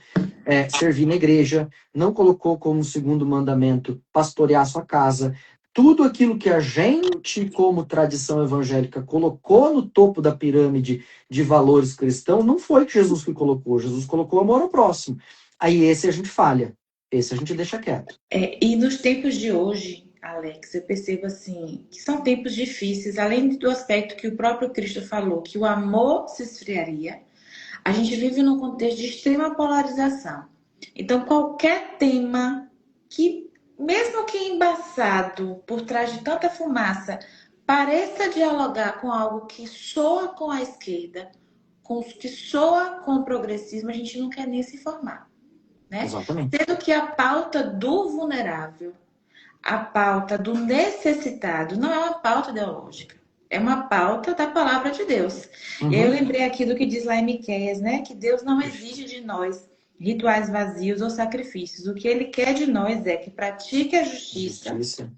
servir na igreja, não colocou como segundo mandamento pastorear sua casa. Tudo aquilo que a gente, como tradição evangélica, colocou no topo da pirâmide de valores cristãos, não foi que Jesus que colocou. Jesus colocou amor ao próximo. Aí esse a gente falha. Esse a gente deixa quieto. E nos tempos de hoje, Alex, eu percebo assim que são tempos difíceis, além do aspecto que o próprio Cristo falou, que o amor se esfriaria. A gente vive num contexto de extrema polarização. Então, qualquer tema que, mesmo que embaçado por trás de tanta fumaça, pareça dialogar com algo que soa com a esquerda, que soa com o progressismo, a gente não quer nem se informar, né? Exatamente. Sendo que a pauta do vulnerável, a pauta do necessitado, não é uma pauta ideológica. É uma pauta da palavra de Deus. E aí eu Uhum. lembrei aqui do que diz lá em Miqueias, né? Que Deus não exige de nós rituais vazios ou sacrifícios. O que ele quer de nós é que pratique a justiça, Justiça.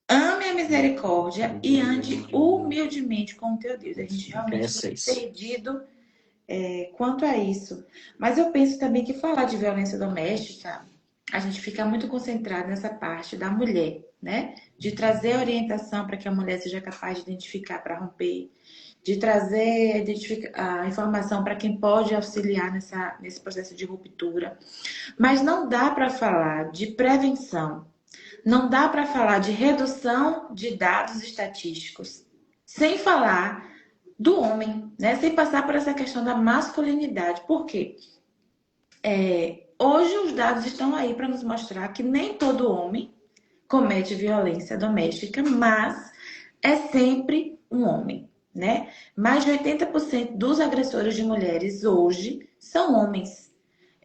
ame a misericórdia e ande humildemente com o teu Deus. A gente É realmente tem 6. perdido quanto a isso. Mas eu penso também que falar de violência doméstica, a gente fica muito concentrado nessa parte da mulher, né? De trazer a orientação para que a mulher seja capaz de identificar para romper, de trazer a informação para quem pode auxiliar nesse processo de ruptura. Mas não dá para falar de prevenção, não dá para falar de redução de dados estatísticos, sem falar do homem, né? Sem passar por essa questão da masculinidade. Por quê? Hoje os dados estão aí para nos mostrar que nem todo homem comete violência doméstica, mas é sempre um homem, né? Mais de 80% dos agressores de mulheres hoje são homens.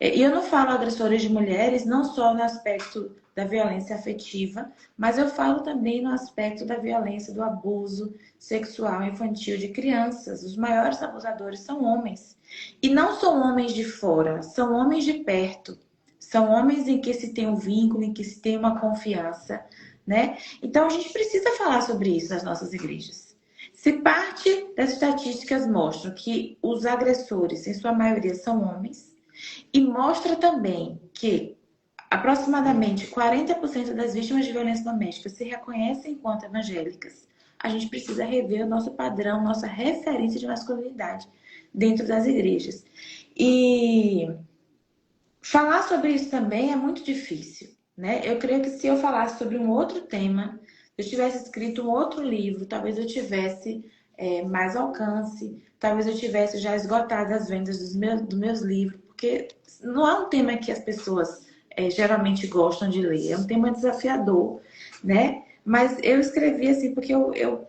E eu não falo agressores de mulheres não só no aspecto da violência afetiva, mas eu falo também no aspecto da violência, do abuso sexual infantil de crianças. Os maiores abusadores são homens. E não são homens de fora, são homens de perto. São homens em que se tem um vínculo, em que se tem uma confiança, né? Então a gente precisa falar sobre isso nas nossas igrejas. Se parte das estatísticas mostram que os agressores, em sua maioria, são homens, e mostra também que aproximadamente 40% das vítimas de violência doméstica se reconhecem enquanto evangélicas, a gente precisa rever o nosso padrão, nossa referência de masculinidade dentro das igrejas. E falar sobre isso também é muito difícil, né? Eu creio que se eu falasse sobre um outro tema, se eu tivesse escrito um outro livro, talvez eu tivesse mais alcance, talvez eu tivesse já esgotado as vendas dos meus livros, porque não é um tema que as pessoas geralmente gostam de ler, é um tema desafiador, né? Mas eu escrevi assim porque eu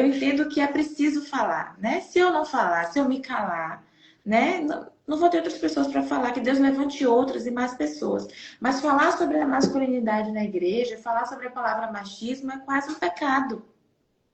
entendo que é preciso falar, né? Se eu não falar, se eu me calar, né? Não vou ter outras pessoas para falar, que Deus levante outras e mais pessoas. Mas falar sobre a masculinidade na igreja, falar sobre a palavra machismo é quase um pecado.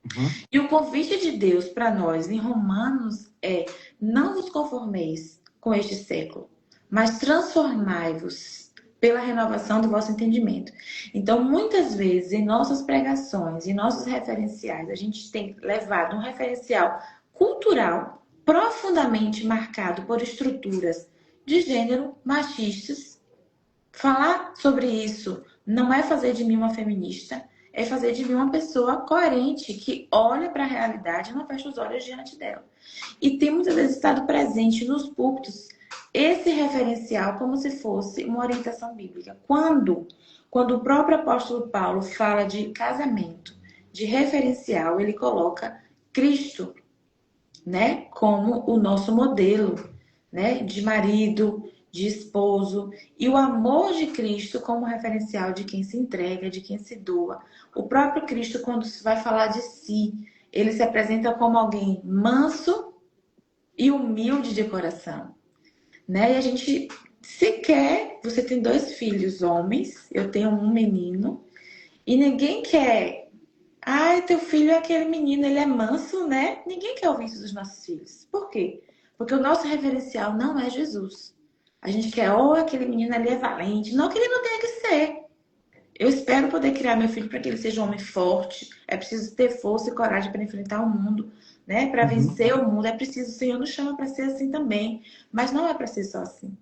Uhum. E o convite de Deus para nós em Romanos é: não vos conformeis com este século, mas transformai-vos pela renovação do vosso entendimento. Então, muitas vezes, em nossas pregações, em nossos referenciais, a gente tem levado um referencial cultural profundamente marcado por estruturas de gênero machistas. Falar sobre isso não é fazer de mim uma feminista, é fazer de mim uma pessoa coerente, que olha para a realidade e não fecha os olhos diante dela. E tem muitas vezes estado presente nos púlpitos esse referencial como se fosse uma orientação bíblica. Quando o próprio apóstolo Paulo fala de casamento, de referencial, ele coloca Cristo, né, como o nosso modelo, né, de marido, de esposo, e o amor de Cristo como referencial de quem se entrega, de quem se doa. O próprio Cristo, quando vai falar de si, ele se apresenta como alguém manso e humilde de coração, né? E a gente sequer, você tem dois filhos homens, eu tenho um menino, e ninguém quer. Ai, teu filho é aquele menino, ele é manso, né? Ninguém quer ouvir isso dos nossos filhos. Por quê? Porque o nosso referencial não é Jesus. A gente quer, ou aquele menino ali é valente. Não que ele não tenha que ser. Eu espero poder criar meu filho para que ele seja um homem forte. É preciso ter força e coragem para enfrentar o mundo, né? Para Uhum. vencer o mundo. É preciso, o Senhor nos chama para ser assim também. Mas não é para ser só assim.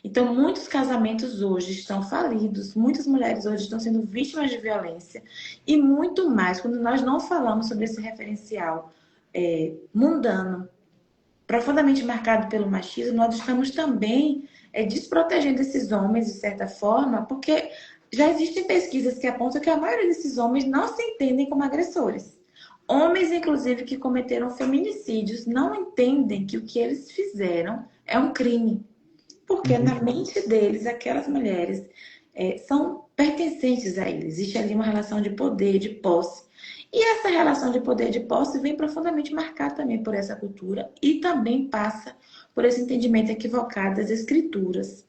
Então, muitos casamentos hoje estão falidos, muitas mulheres hoje estão sendo vítimas de violência e muito mais quando nós não falamos sobre esse referencial mundano, profundamente marcado pelo machismo, nós estamos também desprotegendo esses homens, de certa forma, porque já existem pesquisas que apontam que a maioria desses homens não se entendem como agressores. Homens, inclusive, que cometeram feminicídios não entendem que o que eles fizeram é um crime. Porque Uhum. na mente deles, aquelas mulheres são pertencentes a eles. Existe ali uma relação de poder, de posse. E essa relação de poder, de posse, vem profundamente marcada também por essa cultura e também passa por esse entendimento equivocado das escrituras.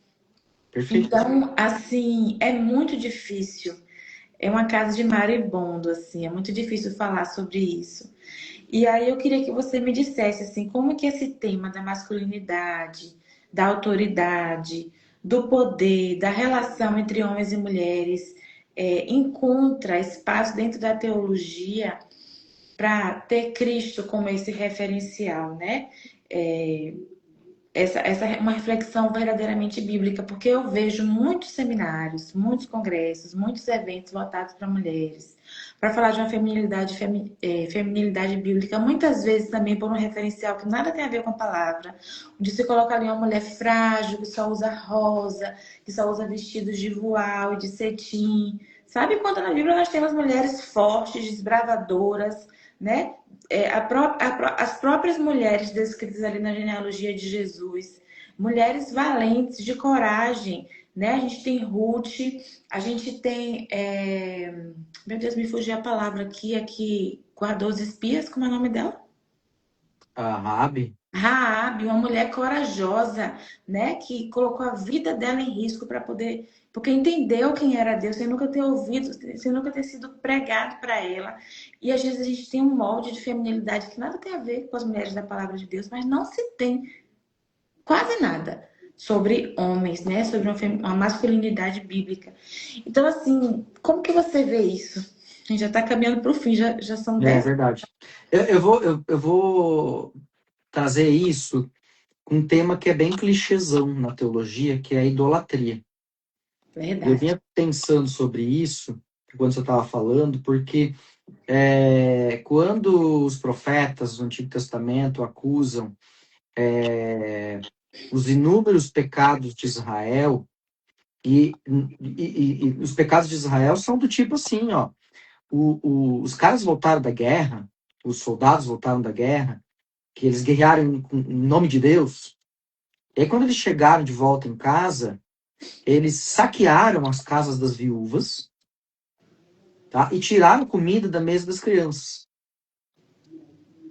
Perfeito. Então, assim, é muito difícil. É uma casa de maribondo, assim, é muito difícil falar sobre isso. E aí eu queria que você me dissesse assim, como que esse tema da masculinidade, da autoridade, do poder, da relação entre homens e mulheres encontra espaço dentro da teologia para ter Cristo como esse referencial, né? É, essa é uma reflexão verdadeiramente bíblica, porque eu vejo muitos seminários, muitos congressos, muitos eventos voltados para mulheres, para falar de uma feminilidade bíblica, muitas vezes também por um referencial que nada tem a ver com a palavra, onde se coloca ali uma mulher frágil, que só usa rosa, que só usa vestidos de voal e de cetim. Sabe quando na Bíblia nós temos mulheres fortes, desbravadoras, né? As próprias mulheres descritas ali na genealogia de Jesus, mulheres valentes, de coragem, né? A gente tem Ruth, a gente tem, meu Deus, me fugiu a palavra aqui guardou os espias, como é o nome dela? A Rabi. Raabe, uma mulher corajosa, né, que colocou a vida dela em risco para poder, porque entendeu quem era Deus, sem nunca ter ouvido, sem nunca ter sido pregado para ela. E às vezes a gente tem um molde de feminilidade que nada tem a ver com as mulheres da palavra de Deus, mas não se tem quase nada sobre homens, né, sobre uma masculinidade bíblica. Então, assim, como que você vê isso? A gente já está caminhando para o fim, já são É 10. verdade. Eu vou trazer isso com um tema que é bem clichêzão na teologia, que é a idolatria. Eu Verdade. vinha pensando sobre isso quando você estava falando, porque quando os profetas do Antigo Testamento acusam os inúmeros pecados de Israel, e os pecados de Israel são do tipo assim, ó, os caras voltaram da guerra, os soldados voltaram da guerra, que eles guerrearam em nome de Deus, e aí quando eles chegaram de volta em casa, eles saquearam as casas das viúvas, tá? E tiraram comida da mesa das crianças.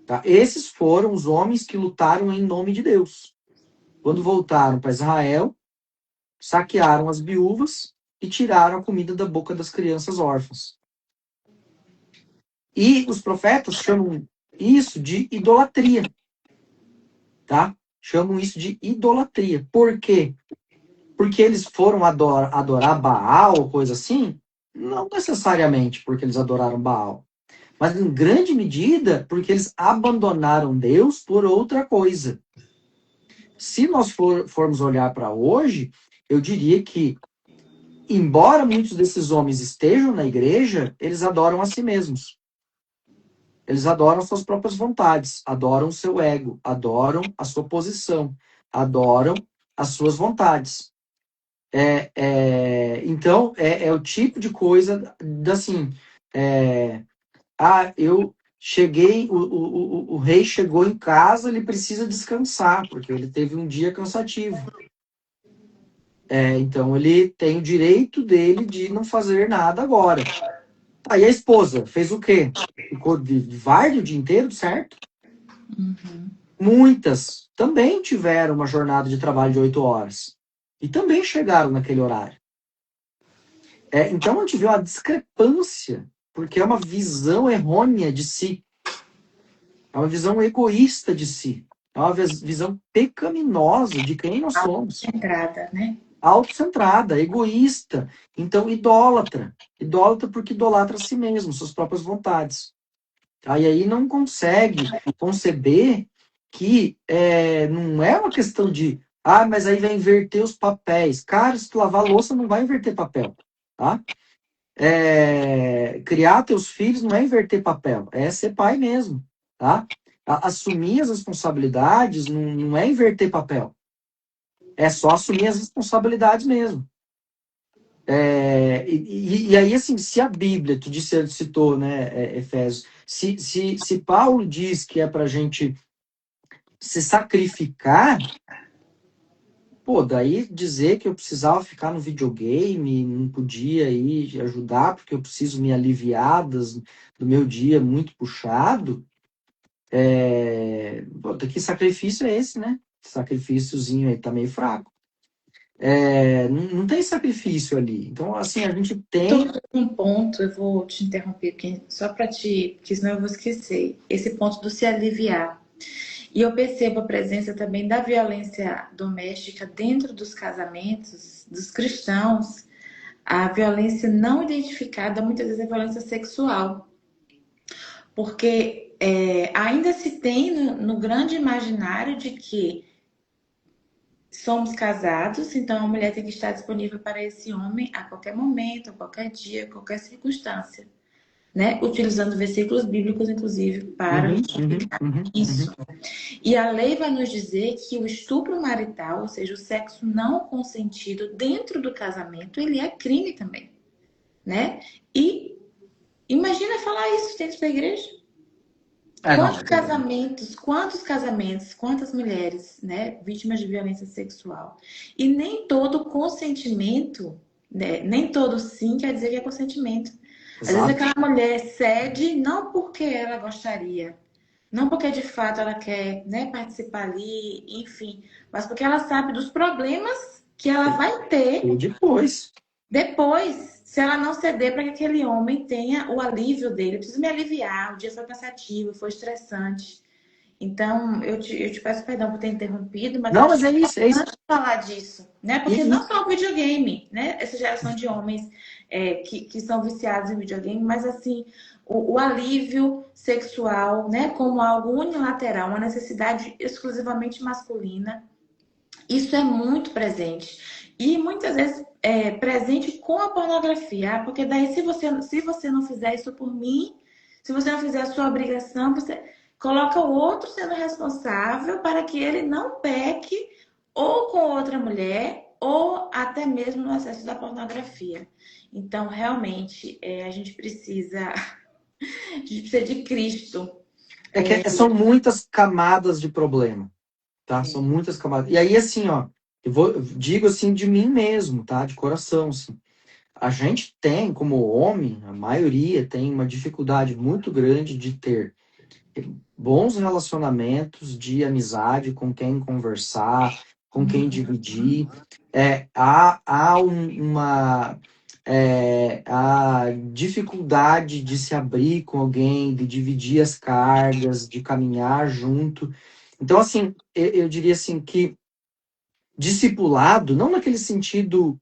Tá? Esses foram os homens que lutaram em nome de Deus. Quando voltaram para Israel, saquearam as viúvas e tiraram a comida da boca das crianças órfãs. E os profetas chamam isso de idolatria, tá? Chamam isso de idolatria. Por quê? Porque eles foram adorar Baal ou coisa assim? Não necessariamente porque eles adoraram Baal. Mas em grande medida porque eles abandonaram Deus por outra coisa. Se nós formos olhar para hoje, eu diria que, embora muitos desses homens estejam na igreja, eles adoram a si mesmos. Eles adoram suas próprias vontades, adoram o seu ego, adoram a sua posição, adoram as suas vontades. Então, é o tipo de coisa assim. Eu cheguei, o rei chegou em casa, ele precisa descansar, porque ele teve um dia cansativo. Então, ele tem o direito dele de não fazer nada agora. Aí a esposa fez o quê? Ficou de varde o dia inteiro, certo? Uhum. Muitas também tiveram uma jornada de trabalho de 8 horas. E também chegaram naquele horário. Então a gente vê uma discrepância, porque é uma visão errônea de si. É uma visão egoísta de si. É uma visão pecaminosa de quem nós somos. Centrada, né? Autocentrada, egoísta. Então, idólatra. Idólatra porque idolatra a si mesmo, suas próprias vontades. E aí não consegue conceber que não é uma questão de mas aí vai inverter os papéis. Cara, se tu lavar a louça, não vai inverter papel. Tá? Criar teus filhos não é inverter papel, é ser pai mesmo. Tá? Assumir as responsabilidades não é inverter papel. É só assumir as responsabilidades mesmo. E aí, assim, se a Bíblia, tu citou, né, Efésios, se Paulo diz que é para a gente se sacrificar, pô, daí dizer que eu precisava ficar no videogame, não podia ir ajudar porque eu preciso me aliviar do meu dia muito puxado, pô, que sacrifício é esse, né? Sacrifíciozinho aí tá meio fraco. não tem sacrifício ali. Então, assim, a gente tem. Tocou um ponto, eu vou te interromper aqui, só para te, porque senão eu vou esquecer. Esse ponto do se aliviar. E eu percebo a presença também da violência doméstica dentro dos casamentos dos cristãos. A violência não identificada, muitas vezes é violência sexual. Porque ainda se tem no grande imaginário de que somos casados, então a mulher tem que estar disponível para esse homem a qualquer momento, a qualquer dia, a qualquer circunstância, né? Utilizando versículos bíblicos, inclusive, para Uhum, uhum, justificar uhum, isso. uhum. E a lei vai nos dizer que o estupro marital, ou seja, o sexo não consentido dentro do casamento, ele é crime também, né? E imagina falar isso dentro da igreja. Não. Quantos casamentos, quantas mulheres, né, vítimas de violência sexual? E nem todo consentimento, né, nem todo sim quer dizer que é consentimento. Às vezes Exato. aquela mulher cede não porque ela gostaria, não porque de fato ela quer, né, participar ali, enfim, mas porque ela sabe dos problemas que ela vai E ter depois. depois, se ela não ceder para que aquele homem tenha o alívio dele. Eu preciso me aliviar, o dia foi cansativo, foi estressante. Então, eu te peço perdão por ter interrompido, mas eu Não, acho mas que é é isso, é isso. importante falar disso, né? E, Porque não só o videogame, né? Essa geração de homens que são viciados em videogame, mas assim, o alívio sexual, né? Como algo unilateral, uma necessidade exclusivamente masculina, isso é muito presente. E muitas vezes presente com a pornografia, porque daí se você não fizer isso por mim, se você não fizer a sua obrigação, você coloca o outro sendo responsável para que ele não peque ou com outra mulher ou até mesmo no acesso da pornografia. Então, realmente, a gente precisa de Cristo. São muitas camadas de problema, tá? São muitas camadas. E aí, assim, ó, eu digo assim de mim mesmo, tá? De coração, assim. A gente tem, como homem, a maioria tem uma dificuldade muito grande de ter bons relacionamentos de amizade, com quem conversar, com quem dividir. A dificuldade de se abrir com alguém, de dividir as cargas, de caminhar junto. Então, assim, eu diria assim que discipulado, não naquele sentido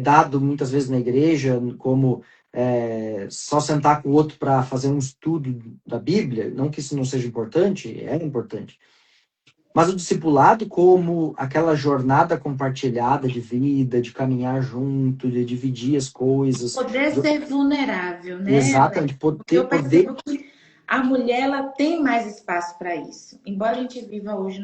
dado muitas vezes na igreja, como só sentar com o outro para fazer um estudo da Bíblia, não que isso não seja importante, é importante. Mas o discipulado como aquela jornada compartilhada de vida, de caminhar junto, de dividir as coisas. Poder ser vulnerável, né, Alex? Exatamente, Porque eu poder. percebo que a mulher ela tem mais espaço para isso. Embora a gente viva hoje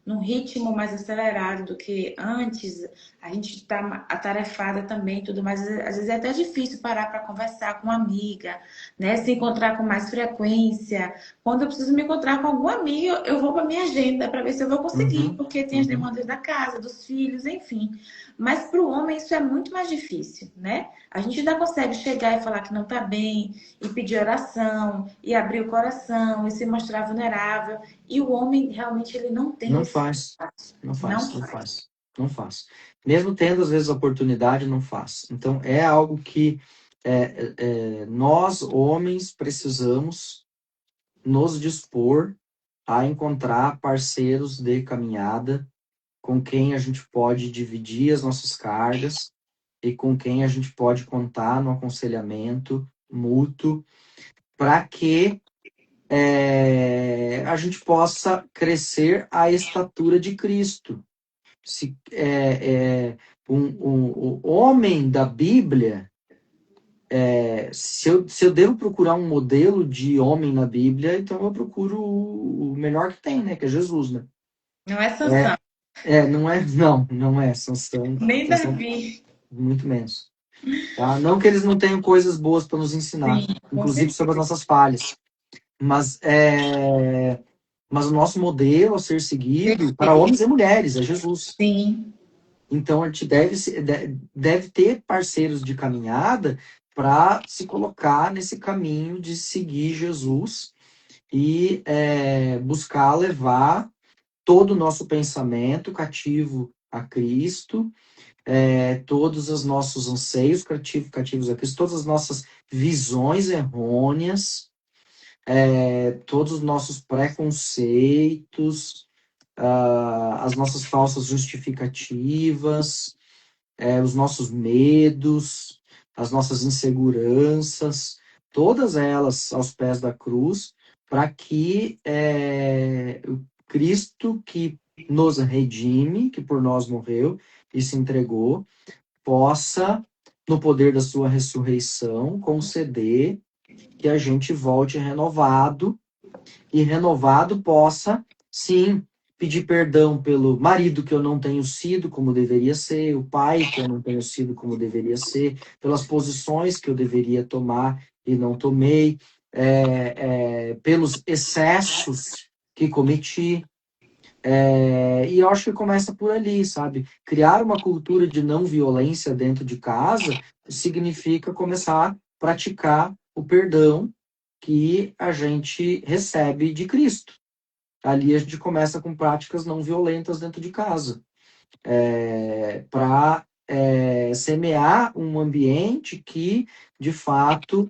num ritmo mais acelerado do que antes, a gente está atarefada também, tudo mais. Às vezes é até difícil parar para conversar com uma amiga, né? Se encontrar com mais frequência. Quando eu preciso me encontrar com algum amigo, eu vou para minha agenda para ver se eu vou conseguir, Uhum, porque tem as uhum. demandas da casa, dos filhos, enfim. Mas para o homem isso é muito mais difícil, né? A gente ainda consegue chegar e falar que não está bem, e pedir oração, e abrir o coração, e se mostrar vulnerável. E o homem realmente ele não tem Não esse faz, espaço. não Não faz, não faz. faz, não faz. Mesmo tendo, às vezes, a oportunidade, não faz. Então, é algo que nós, homens, precisamos nos dispor a encontrar parceiros de caminhada com quem a gente pode dividir as nossas cargas e com quem a gente pode contar no aconselhamento mútuo para que a gente possa crescer à estatura de Cristo. Se, o homem da Bíblia, se eu devo procurar um modelo de homem na Bíblia, então eu procuro o melhor que tem, né? Que é Jesus, né? Não é Sansão, Não é Sansão, nem Sansão Davi. muito menos. Tá? Não que eles não tenham coisas boas para nos ensinar, Sim, com inclusive sobre as certeza. nossas falhas, mas, mas o nosso modelo a ser seguido para homens e mulheres é Jesus. Sim, Então a gente deve ter parceiros de caminhada para se colocar nesse caminho de seguir Jesus e buscar levar todo o nosso pensamento cativo a Cristo, todos os nossos anseios cativos a Cristo, todas as nossas visões errôneas, todos os nossos preconceitos, as nossas falsas justificativas, os nossos medos, as nossas inseguranças, todas elas aos pés da cruz, para que o Cristo que nos redime, que por nós morreu e se entregou, possa, no poder da sua ressurreição, conceder que a gente volte renovado, e renovado possa, sim, pedir perdão pelo marido que eu não tenho sido como deveria ser, o pai que eu não tenho sido como deveria ser, pelas posições que eu deveria tomar e não tomei, pelos excessos que cometi. E eu acho que começa por ali, sabe? Criar uma cultura de não violência dentro de casa significa começar a praticar o perdão que a gente recebe de Cristo. Ali a gente começa com práticas não violentas dentro de casa, para semear um ambiente que, de fato,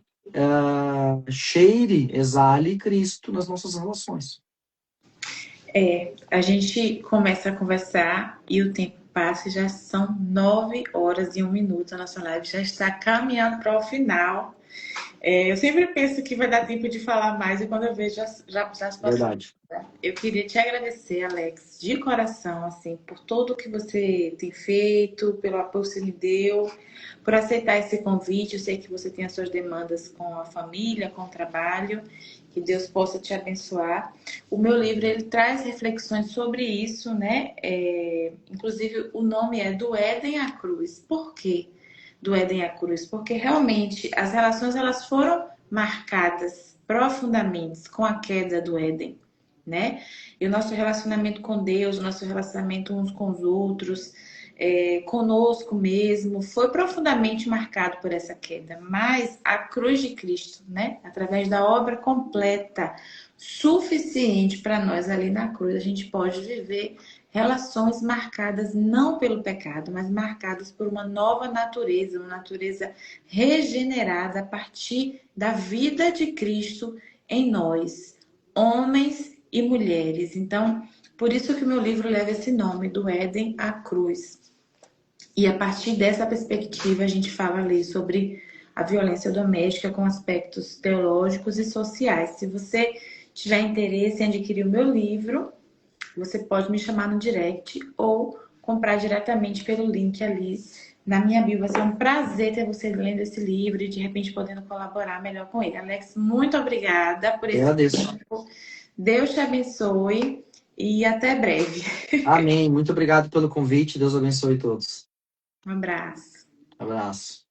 cheire, exale Cristo nas nossas relações. A gente começa a conversar e o tempo passa e já são 9 horas e 1 minuto. A nossa live já está caminhando para o final. Eu sempre penso que vai dar tempo de falar mais e quando eu vejo já se passou. Verdade. Eu queria te agradecer, Alex, de coração, assim, por tudo que você tem feito, pelo apoio que você me deu, por aceitar esse convite. Eu sei que você tem as suas demandas com a família, com o trabalho. Que Deus possa te abençoar. O meu livro, ele traz reflexões sobre isso, né? Inclusive, o nome é Do Éden à Cruz. Por quê do Éden à Cruz? Porque realmente as relações elas foram marcadas profundamente com a queda do Éden, né? E o nosso relacionamento com Deus, o nosso relacionamento uns com os outros, conosco mesmo, foi profundamente marcado por essa queda. Mas a cruz de Cristo, né? Através da obra completa, suficiente para nós ali na cruz, a gente pode viver relações marcadas não pelo pecado, mas marcadas por uma nova natureza, uma natureza regenerada a partir da vida de Cristo em nós, homens e mulheres. Então, por isso que o meu livro leva esse nome, Do Éden à Cruz. E a partir dessa perspectiva, a gente fala ali sobre a violência doméstica com aspectos teológicos e sociais. Se você tiver interesse em adquirir o meu livro, você pode me chamar no direct ou comprar diretamente pelo link ali na minha bio. Vai ser um prazer ter você lendo esse livro e de repente podendo colaborar melhor com ele. Alex, muito obrigada por esse tempo. Deus te abençoe e até breve. Amém. Muito obrigado pelo convite. Deus abençoe todos. Um abraço. Abraço.